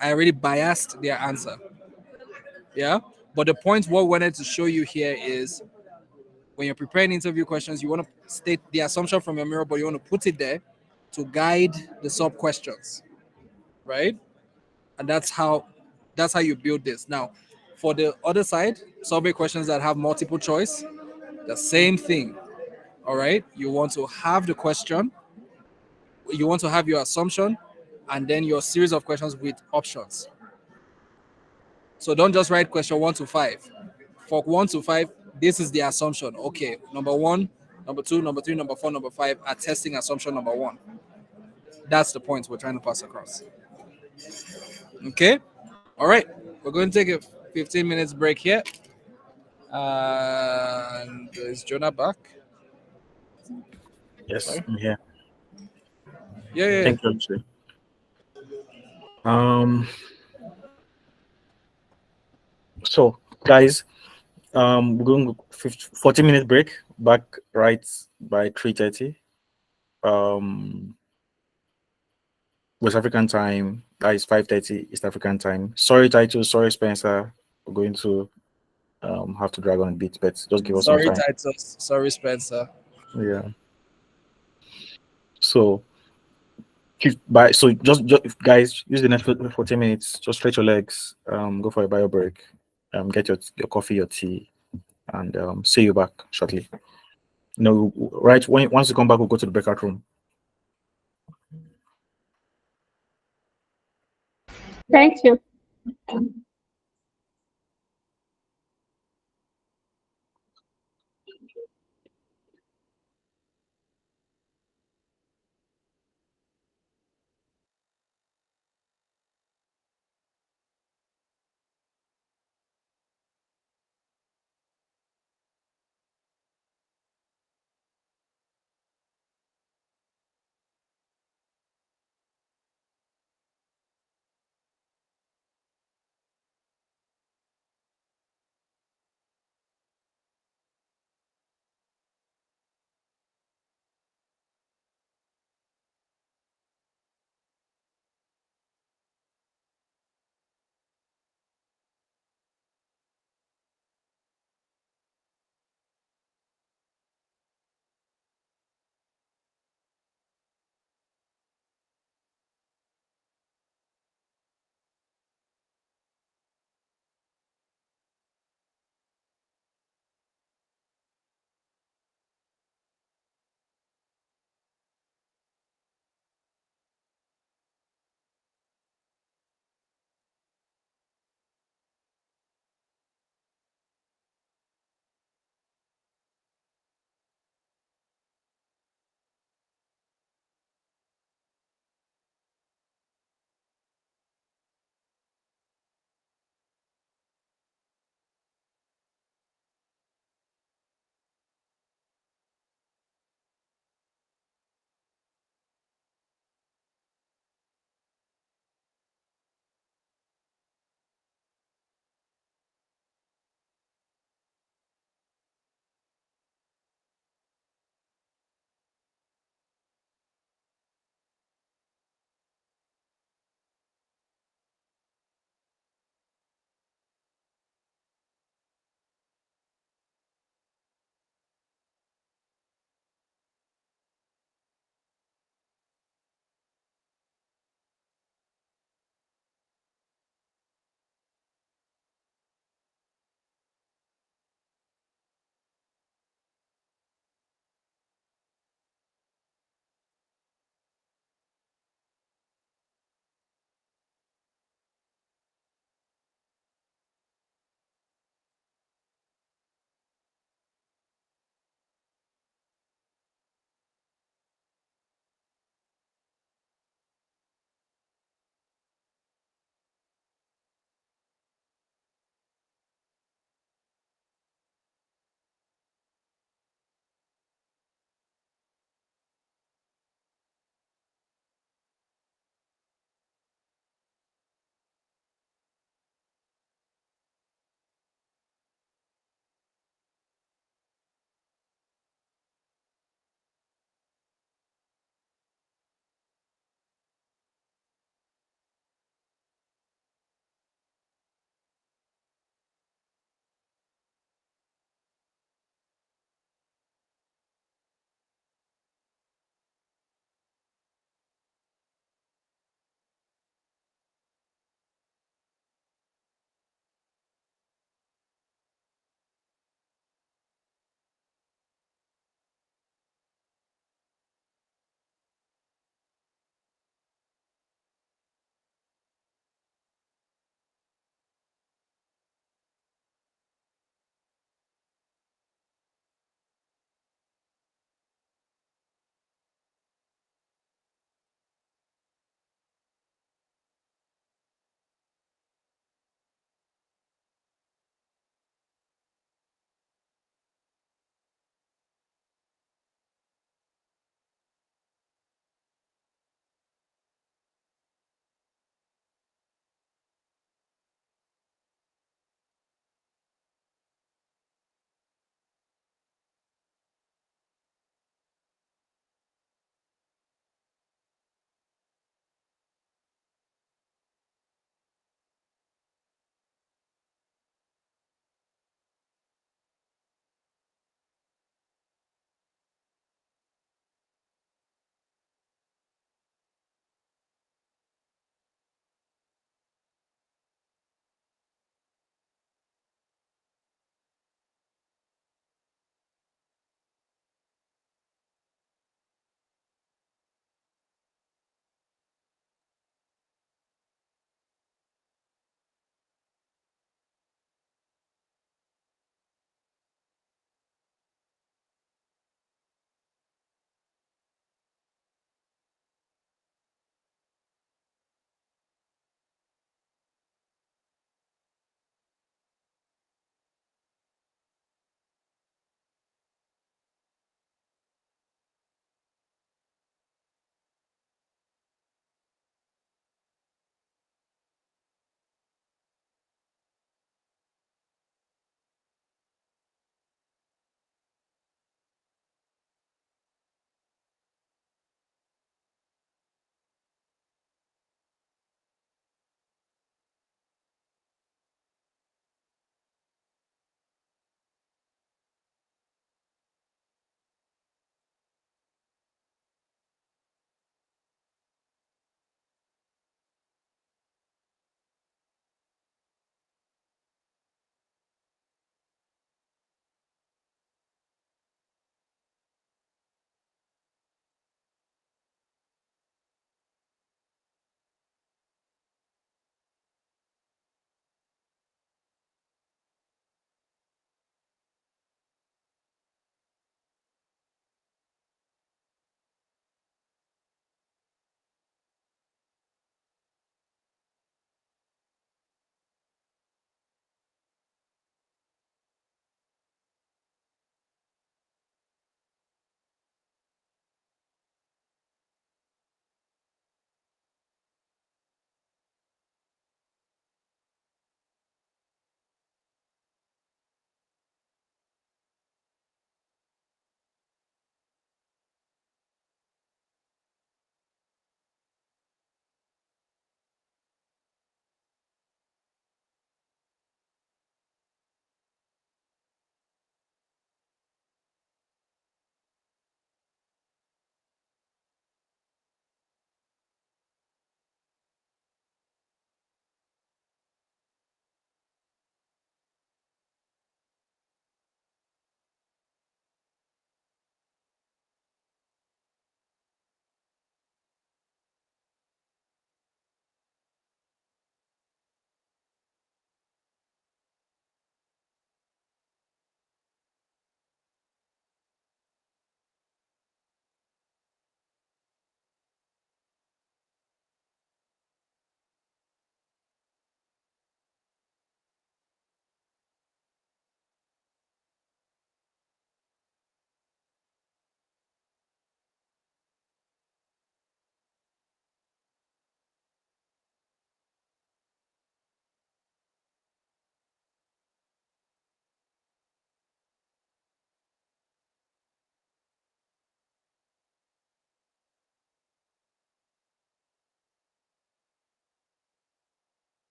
I already biased their answer. Yeah. But the point what we wanted to show you here is when you're preparing interview questions, you want to state the assumption from your mirror, but you want to put it there to guide the sub questions, right? And that's how you build this. Now, for the other side, survey questions that have multiple choice, the same thing. All right. You want to have the question, you want to have your assumption, and then your series of questions with options. So don't just write question 1 to 5. For 1 to 5, this is the assumption. Okay, number 1, number 2, number 3, number 4, number 5 are testing assumption number 1. That's the point we're trying to pass across. Okay. All right. We're going to take a 15 minutes break here. And is Jonah back? Yes, Sorry? I'm here. Yeah. Thank you, actually. So guys, we're going 40-minute break. Back right by 3:30. West African time. That is 5:30 East African time. Sorry, Titus. Sorry, Spencer. We're going to have to drag on a bit, but just give us some Sorry, time. Titus. Sorry, Spencer. Yeah. So just guys, use the next 14 minutes. Just stretch your legs. Go for a bio break. Get your coffee, your tea, and see you back shortly. Right once you come back, we'll go to the breakout room. Thank you.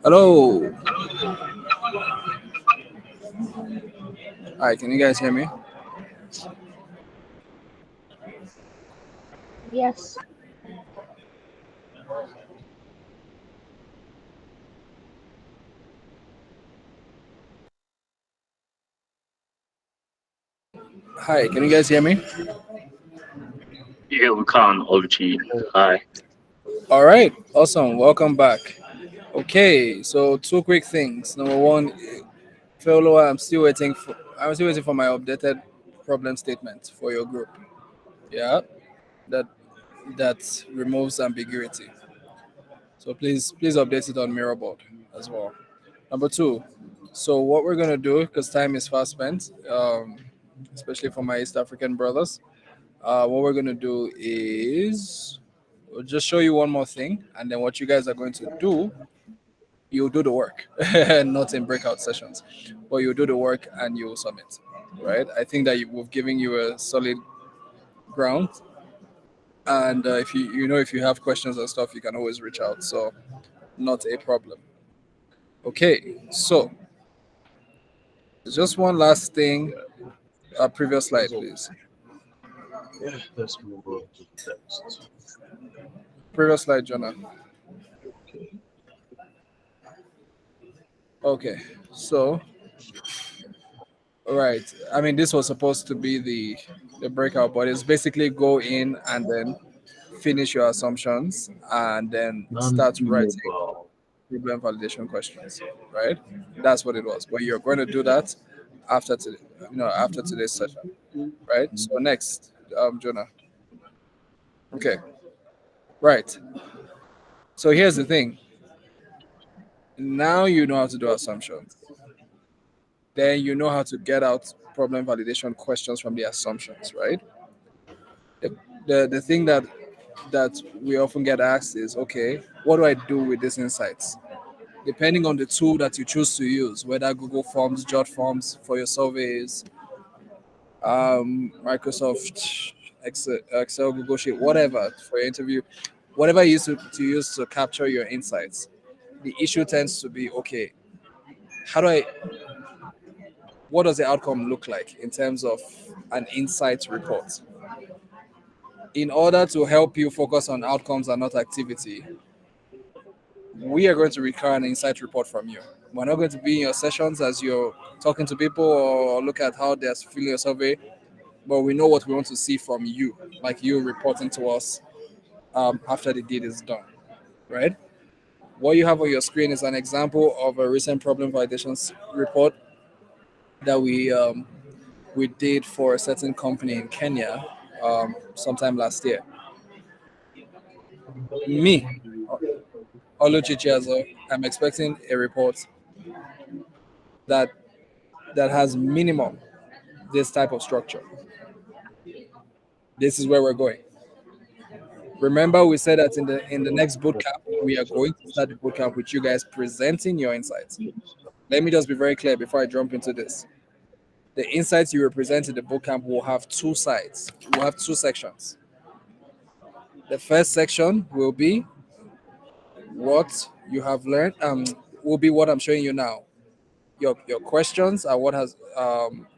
Hello. Hi, can you guys hear me? Yes. Hi, can you guys hear me? Yeah, we can, Oluchi. Hi. All right, awesome. Welcome back. Okay, so two quick things. Number one, fellow, I'm still waiting for my updated problem statement for your group. Yeah, that that removes ambiguity. So please update it on Mirrorboard as well. Number two, so what we're gonna do, because time is fast spent, especially for my East African brothers, what we're gonna do is we'll just show you one more thing, and then what you guys are going to do, you'll do the work, not in breakout sessions, but you'll do the work and you'll submit. Right? I think that we've given you a solid ground, and if if you have questions and stuff, you can always reach out. So not a problem. Okay, so just one last thing. Previous slide, please. Yeah, let's move on to the next. Previous slide, Jonah. Okay. Okay, so right. I mean, this was supposed to be the breakout, but it's basically go in and then finish your assumptions and then start writing Non-renewable. problem validation questions. Right? That's what it was. But you're going to do that after today, after today's session. Right? So next, Jonah. Okay. Right. So here's the thing. Now you know how to do assumptions. Then you know how to get out problem validation questions from the assumptions, right? The, the thing that we often get asked is, okay, what do I do with these insights? Depending on the tool that you choose to use, whether Google Forms, Jot Forms for your surveys, Microsoft Excel, Google Sheet, whatever for your interview, whatever you use to capture your insights. The issue tends to be, okay, how do I what does the outcome look like in terms of an insight report? In order to help you focus on outcomes and not activity, we are going to require an insight report from you. We're not going to be in your sessions as you're talking to people or look at how they're filling your survey, but we know what we want to see from you, like you reporting to us after the deed is done, right? What you have on your screen is an example of a recent problem validations report that we did for a certain company in Kenya sometime last year. Me, Oluchi Chiazo, I'm expecting a report that has minimum this type of structure. This is where we're going. Remember, we said that in the next bootcamp, we are going to start the bootcamp with you guys presenting your insights. Let me just be very clear before I jump into this. The insights you represent in the bootcamp will have two sides. We'll have two sections. The first section will be what you have learned. Will be what I'm showing you now. Your questions are what has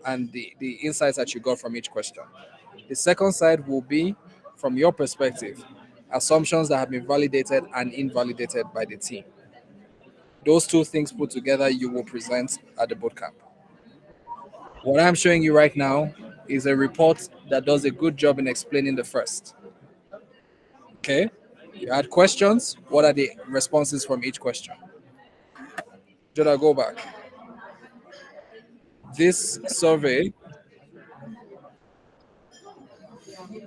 and the insights that you got from each question. The second side will be from your perspective, assumptions that have been validated and invalidated by the team. Those two things put together, you will present at the bootcamp. What I'm showing you right now is a report that does a good job in explaining the first. Okay? You had questions. What are the responses from each question? Should I go back? This survey,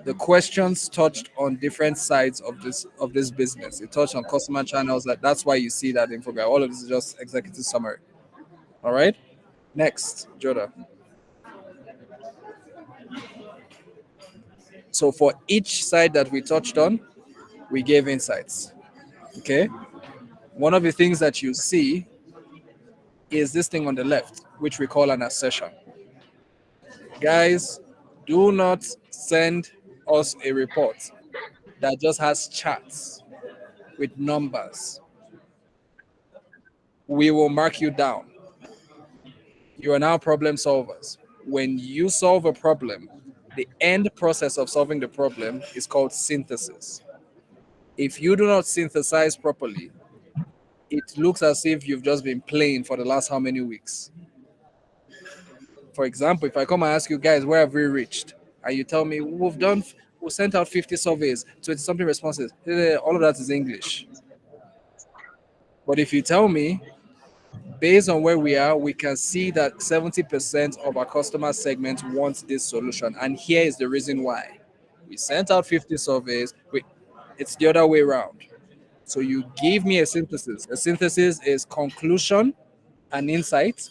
the questions touched on different sides of this business. It touched on customer channels. That's why you see that infographic. All of this is just executive summary. All right. Next, Joda. So for each side that we touched on, we gave insights. Okay. One of the things that you see is this thing on the left, which we call an assertion. Guys, do not send us a report that just has charts with numbers. we will mark you down. You are now problem solvers. When you solve a problem, the end process of solving the problem is called synthesis. If you do not synthesize properly, it looks as if you've just been playing for the last how many weeks. For example, if I come and ask you guys, where have we reached? And you tell me, we sent out 50 surveys, 20 something responses. All of that is English. But if you tell me, based on where we are, we can see that 70% of our customer segment wants this solution. And here is the reason why. We sent out 50 surveys. It's the other way around. So you give me a synthesis. A synthesis is conclusion and insight,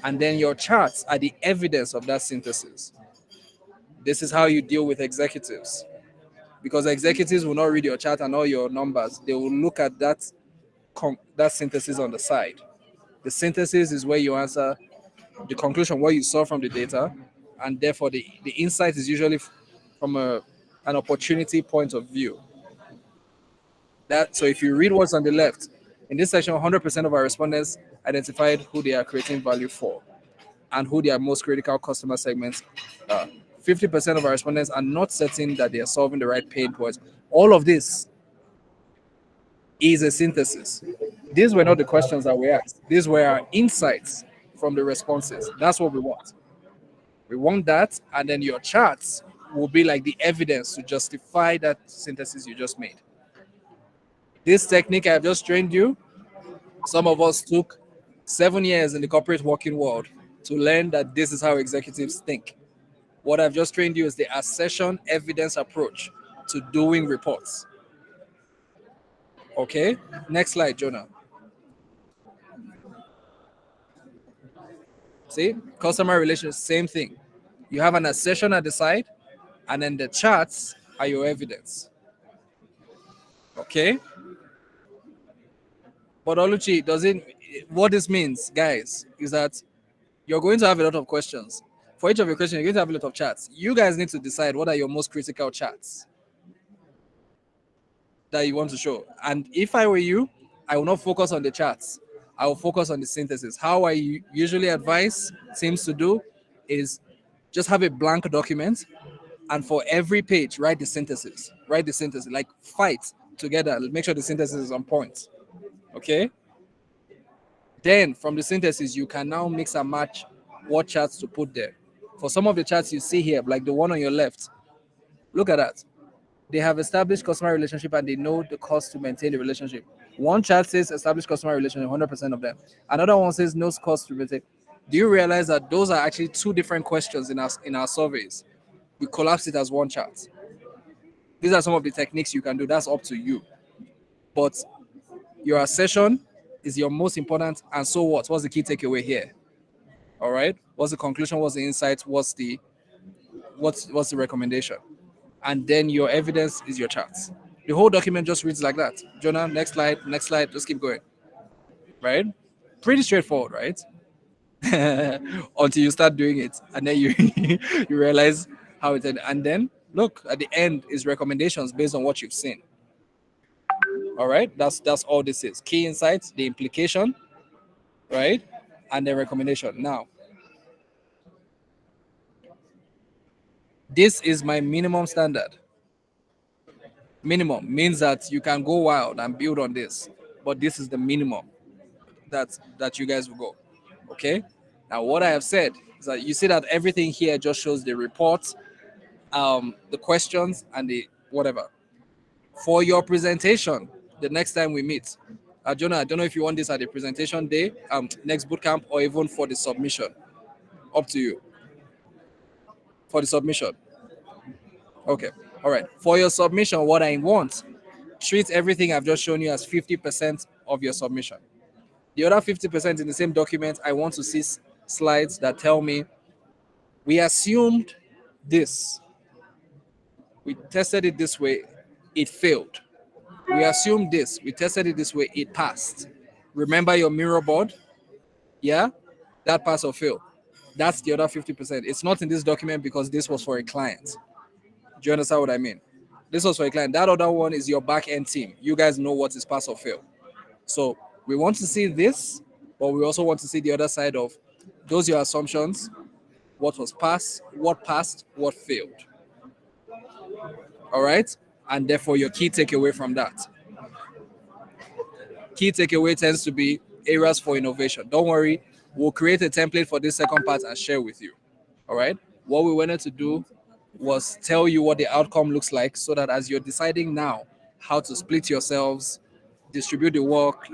and then your charts are the evidence of that synthesis. This is how you deal with executives, because executives will not read your chart and all your numbers. They will look at that synthesis on the side. The synthesis is where you answer the conclusion, what you saw from the data, and therefore the insight is usually from an opportunity point of view. So if you read what's on the left, in this section, 100% of our respondents identified who they are creating value for and who their most critical customer segments are. 50% of our respondents are not certain that they are solving the right pain points. All of this is a synthesis. These were not the questions that we asked. These were our insights from the responses. That's what we want. We want that, and then your charts will be like the evidence to justify that synthesis you just made. This technique I've just trained you, some of us took 7 years in the corporate working world to learn that this is how executives think. What I've just trained you is the assertion evidence approach to doing reports. Okay, next slide, Jonah. See, customer relations, same thing. You have an assertion at the side, and then the charts are your evidence. Okay? But Oluchi, what this means, guys, is that you're going to have a lot of questions. For each of your questions, you're going to have a lot of charts. You guys need to decide what are your most critical charts that you want to show. And if I were you, I will not focus on the charts. I will focus on the synthesis. How I usually advise teams to do is just have a blank document, and for every page, write the synthesis. Write the synthesis, like fight together. Make sure the synthesis is on point. Okay? Then from the synthesis, you can now mix and match what charts to put there. For some of the charts you see here, like the one on your left, look at that. They have established customer relationship and they know the cost to maintain the relationship. One chart says established customer relationship, 100% of them. Another one says no cost to maintain. Do you realize that those are actually two different questions in our surveys? We collapse it as one chart. These are some of the techniques you can do. That's up to you. But your assertion is your most important. And so what? What's the key takeaway here? All right. What's the conclusion? What's the insight? What's the recommendation? And then your evidence is your charts. The whole document just reads like that. Jonah, next slide, just keep going. Right? Pretty straightforward, right? Until you start doing it. And then you you realize how it ended. And then look, at the end is recommendations based on what you've seen. All right, that's all this is. Key insights, the implication, right? And the recommendation. Now, this is my minimum standard. Minimum means that you can go wild and build on this, but this is the minimum that you guys will go. Okay. Now, what I have said is that you see that everything here just shows the report, the questions, and the whatever. For your presentation, the next time we meet, Jonah, I don't know if you want this at the presentation day, next bootcamp, or even for the submission. Up to you. For the submission. Okay. All right. For your submission, what I want, treat everything I've just shown you as 50% of your submission. The other 50% in the same document, I want to see slides that tell me we assumed this. We tested it this way, it failed. We assumed this. We tested it this way, it passed. Remember your mirror board? Yeah? That pass or fail. That's the other 50%. It's not in this document because this was for a client. Do you understand what I mean? This was for a client. That other one is your back-end team. You guys know what is pass or fail. So we want to see this but we also want to see the other side of those your assumptions, what was passed, what failed. All right, and therefore your key takeaway from that. Key takeaway tends to be areas for innovation. Don't worry, we'll create a template for this second part and share with you. All right, what we wanted to do was tell you what the outcome looks like, so that as you're deciding now how to split yourselves, distribute the work,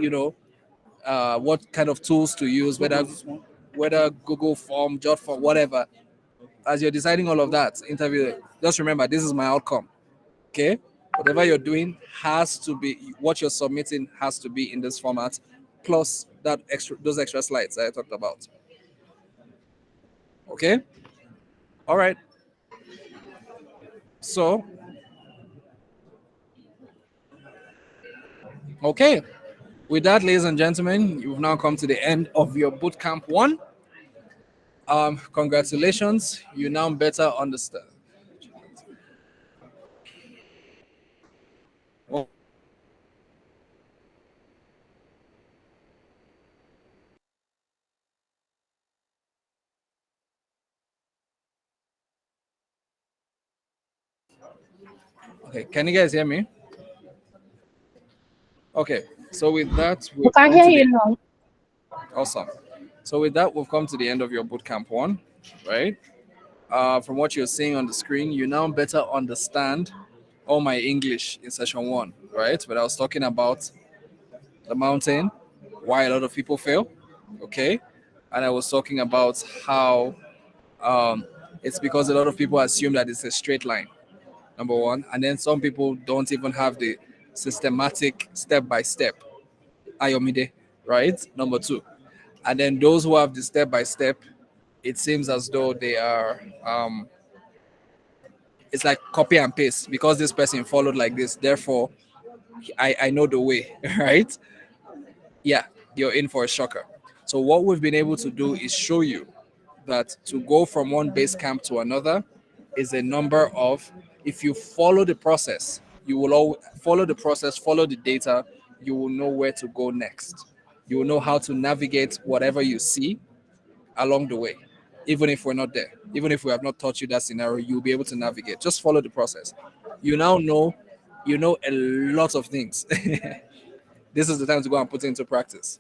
what kind of tools to use, whether Google Form, Jot Form, whatever. As you're deciding all of that, interview, just remember this is my outcome. Okay, whatever you're doing has to be, what you're submitting has to be in this format, plus those extra slides that I talked about. Okay, all right. So, okay, with that, ladies and gentlemen, you've now come to the end of your bootcamp 1. Congratulations, you now better understand. Oh. Okay, can you guys hear me? Okay, so with that, We can hear you now. Awesome. So with that, we've come to the end of your bootcamp 1, right? From what you're seeing on the screen, you now better understand all my English in session 1, right? But I was talking about the mountain, why a lot of people fail, okay? And I was talking about how it's because a lot of people assume that it's a straight line, number 1. And then some people don't even have the systematic step-by-step, Ayomide, right? Number 2. And then those who have the step-by-step, it seems as though they are it's like copy and paste, because this person followed like this, therefore I know the way, right? Yeah, you're in for a shocker. So what we've been able to do is show you that to go from one base camp to another is a number of, if you follow the process, you will all follow the process, follow the data, you will know where to go next. You will know how to navigate whatever you see along the way. Even if we're not there, even if we have not taught you that scenario, you'll be able to navigate. Just follow the process. You now know, a lot of things. This is the time to go and put it into practice,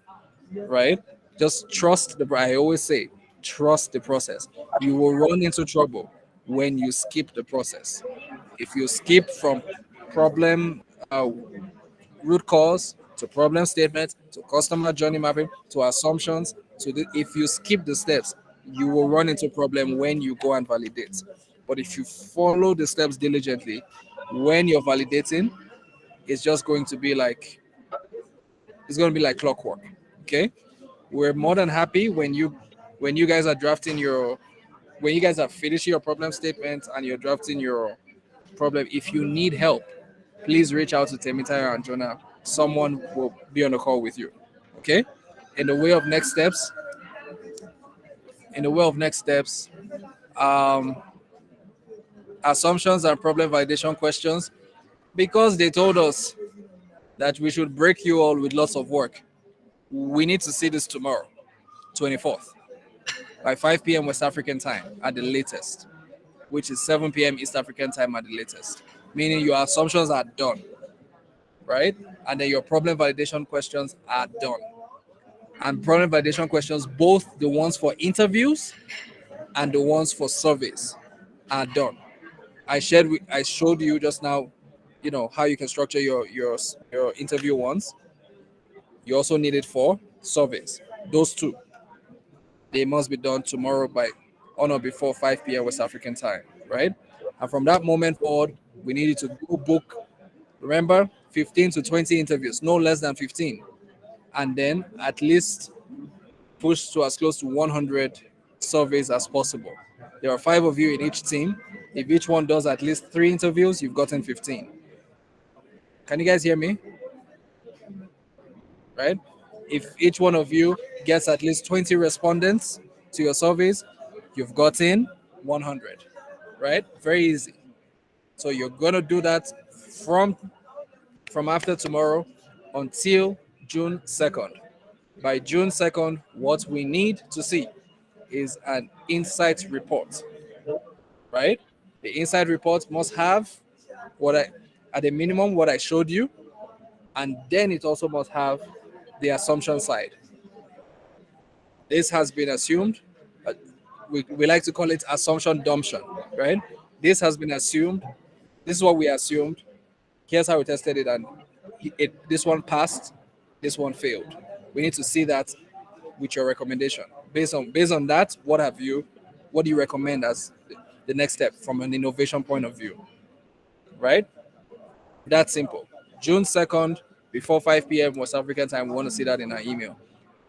right? Just trust I always say, trust the process. You will run into trouble when you skip the process. If you skip from problem root cause to problem statement to customer journey mapping to assumptions if you skip the steps, you will run into problem when you go and validate. But if you follow the steps diligently, when you're validating, it's just going to be like clockwork. Okay, we're more than happy when you guys are drafting when you guys are finishing your problem statement and you're drafting your problem. If you need help, please reach out to Temitaya and Jonah. Someone will be on the call with you. Okay, in the way of next steps, assumptions and problem validation questions, because they told us that we should break you all with lots of work. We need to see this tomorrow, 24th, by 5 p.m. West African time at the latest, which is 7 p.m. East African time at the latest, meaning your assumptions are done, right? And then your problem validation questions are done. And problem validation questions, both the ones for interviews and the ones for surveys, are done. I showed you just now, how you can structure your interview ones. You also need it for surveys. Those two, they must be done tomorrow by on or before 5 p.m. West African time, right? And from that moment forward, we need you to go book, remember, 15 to 20 interviews, no less than 15. And then at least push to as close to 100 surveys as possible. There are 5 of you in each team. If each one does at least 3 interviews, you've gotten 15. Can you guys hear me? Right? If each one of you gets at least 20 respondents to your surveys, you've gotten 100. Right? Very easy. So you're gonna do that from after tomorrow until June 2nd. By June 2nd, what we need to see is an insight report, right? The insight report must have at a minimum, what I showed you, and then it also must have the assumption side. This has been assumed. We like to call it assumption dumption, right? This has been assumed. This is what we assumed. Here's how we tested it, and this one passed, this one failed. We need to see that with your recommendation. Based on that, what do you recommend as the next step from an innovation point of view? Right? That's simple. June 2nd, before 5 p.m. West African time. We want to see that in our email.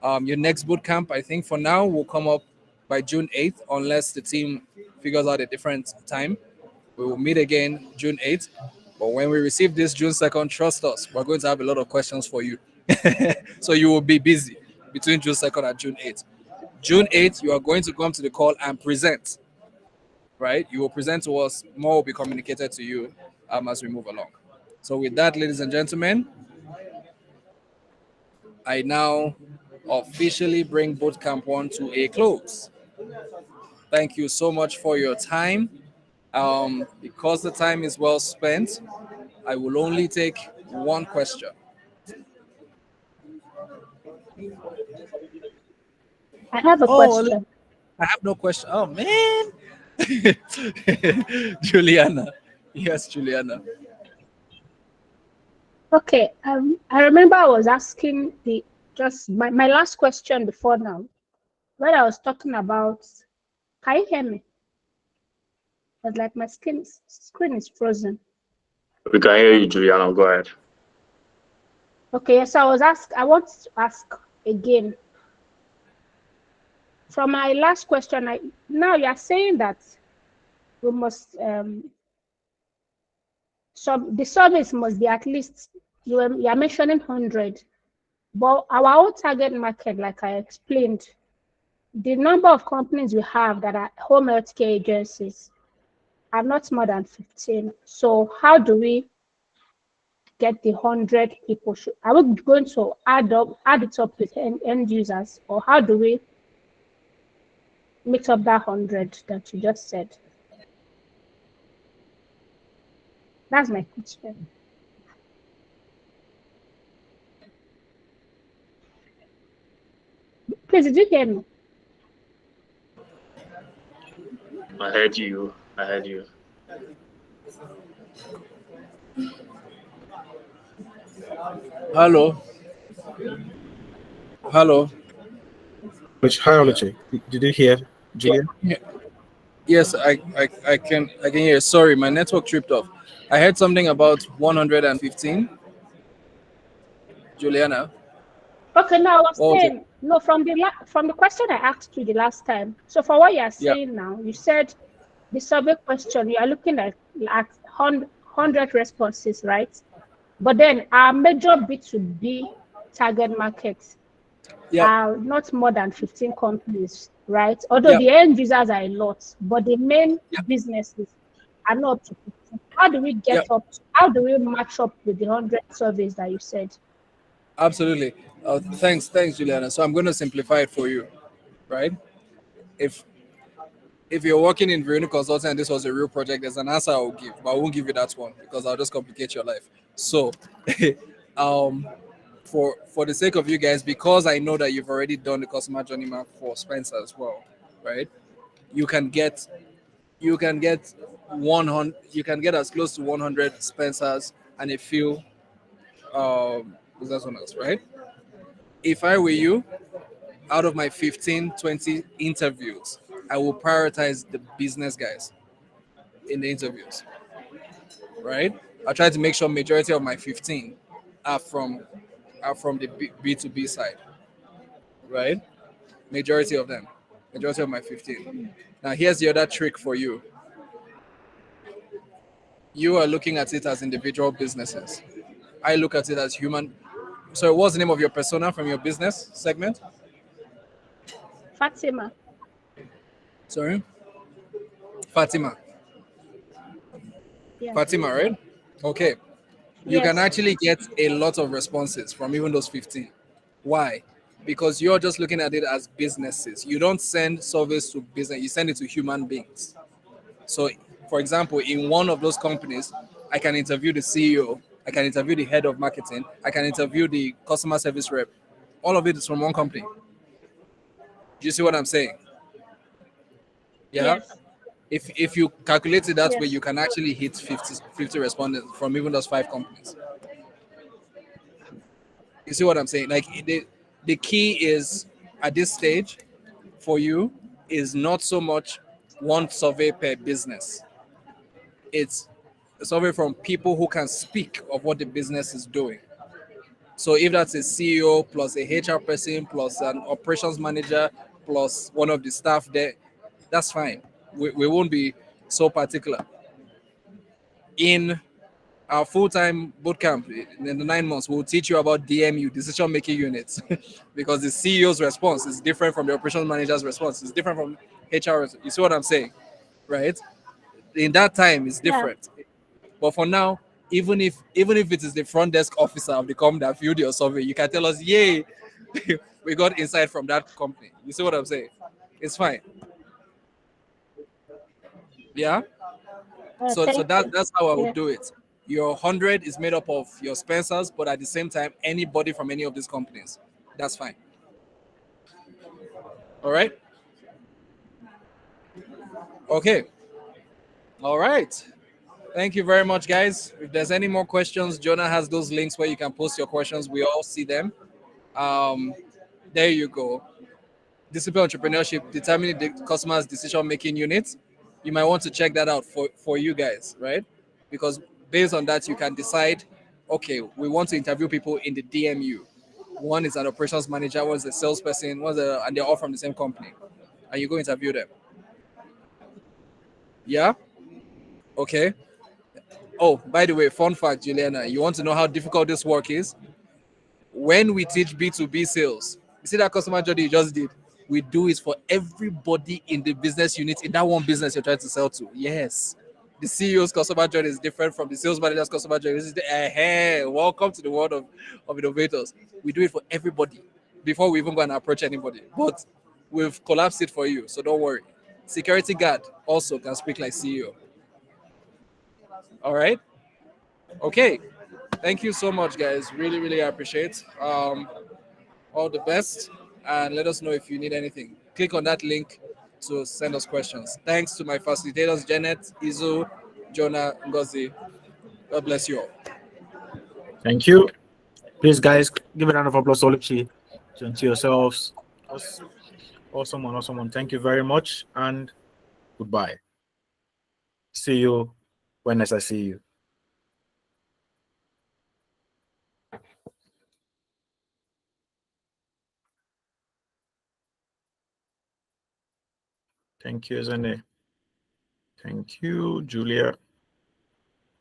Your next boot camp, I think for now, will come up by June 8th, unless the team figures out a different time. We will meet again June 8th. But when we receive this June 2nd, trust us, we're going to have a lot of questions for you. So you will be busy between June 2nd and June 8th. June 8th, you are going to come to the call and present, right? You will present to us. More will be communicated to you as we move along. So with that, ladies and gentlemen, I now officially bring Bootcamp 1 to a close. Thank you so much for your time. Because the time is well spent, I will only take one question. I have a question. I have no question. Oh, man. Juliana. Yes, Juliana. Okay. I remember I was asking my last question before now, when I was talking about, can you hear me? But like my screen is frozen. We can hear you, Juliana. Go ahead. Okay, so I want to ask again. From my last question, now you are saying that we must the service must be at least, you are mentioning 100, but our own target market, like I explained, the number of companies we have that are home healthcare agencies are not more than 15. So how do we get the 100 people? Are we going to add it up with end users, or how do we mix up that 100 that you just said? That's my question. Please, did you hear me? I heard you. Hello. Hi, Oluchi. Did you hear, Julia? Yes, I can hear. Sorry, my network tripped off. I heard something about 115. Juliana. Okay, now I was saying, no, from the question I asked you the last time. So for what you are saying now, you said the survey question, you are looking at 100 responses, right? But then our major B2B target markets are not more than 15 companies, right? Although the end users are a lot, but the main businesses are not up to 15. How do we how do we match up with the 100 surveys that you said? Absolutely. Thanks, Juliana. So I'm going to simplify it for you, right? If you're working in Verona Consulting and this was a real project, there's an answer I will give, but I won't give you that one because I'll just complicate your life. So, for the sake of you guys, because I know that you've already done the customer journey map for Spencer as well, right? You can get 100. You can get as close to 100 Spencers and a few business owners, right? If I were you, out of my 15, 20 interviews, I will prioritize the business guys in the interviews, right? I try to make sure majority of my 15 are from the B2B side, right? Majority of my 15. Now, here's the other trick for you. You are looking at it as individual businesses. I look at it as human. So what's the name of your persona from your business segment? Fatima. Sorry? Fatima. Yeah. Fatima, right? Okay. You can actually get a lot of responses from even those 15. Why? because you're just looking at it as businesses. You don't send surveys to business, you send it to human beings. So, for example, in one of those companies, I can interview the CEO, I can interview the head of marketing, I can interview the customer service rep. All of it is from one company. Do you see what I'm saying? Yeah. Yes. If you calculate it that way, Yes. you can actually hit 50 respondents from even those 5 companies. You see what I'm saying? Like the key is at this stage for you is not so much one survey per business. It's a survey from people who can speak of what the business is doing. So if that's a CEO plus a HR person plus an operations manager plus one of the staff there, that's fine. We won't be so particular. In our full-time bootcamp in the 9 months, we'll teach you about DMU, decision-making units, because the CEO's response is different from the operations manager's response. It's different from HR. You see what I'm saying, right? In that time, it's Yeah. different. But for now, even if it is the front desk officer of the company that viewed your survey, you can tell us, yay, we got insight from that company. You see what I'm saying? It's fine. Yeah. So Thank you. that's how I Yeah. would do it. Your 100 is made up of your Spencers, but at the same time, anybody from any of these companies. That's fine. All right. Okay. All right. Thank you very much, guys. If there's any more questions, Jonah has those links where you can post your questions. We all see them. There you go. Discipline entrepreneurship, determining the customer's decision-making unit. You might want to check that out for you guys, right? Because based on that, you can decide, okay, we want to interview people in the DMU. One is an operations manager, one's a salesperson, and they're all from the same company. And you go interview them. Yeah? Okay. Oh, by the way, fun fact, Juliana, you want to know how difficult this work is? When we teach B2B sales, you see that customer journey you just did? We do it for everybody in the business unit, in that one business you're trying to sell to. Yes. The CEO's customer journey is different from the sales manager's customer journey. This is welcome to the world of innovators. We do it for everybody before we even go and approach anybody. But we've collapsed it for you, so don't worry. Security guard also can speak like CEO. All right. Okay. Thank you so much, guys. Really, really appreciate. All the best, and let us know if you need anything. Click on that link to send us questions. Thanks to my facilitators, Janet, Izu, Jonah, Ngozi. God bless you all. Thank you. Please, guys, give a round of applause to yourselves. Awesome one. Thank you very much, and goodbye. See you when next I see you. Thank you, Zane. Thank you, Julia.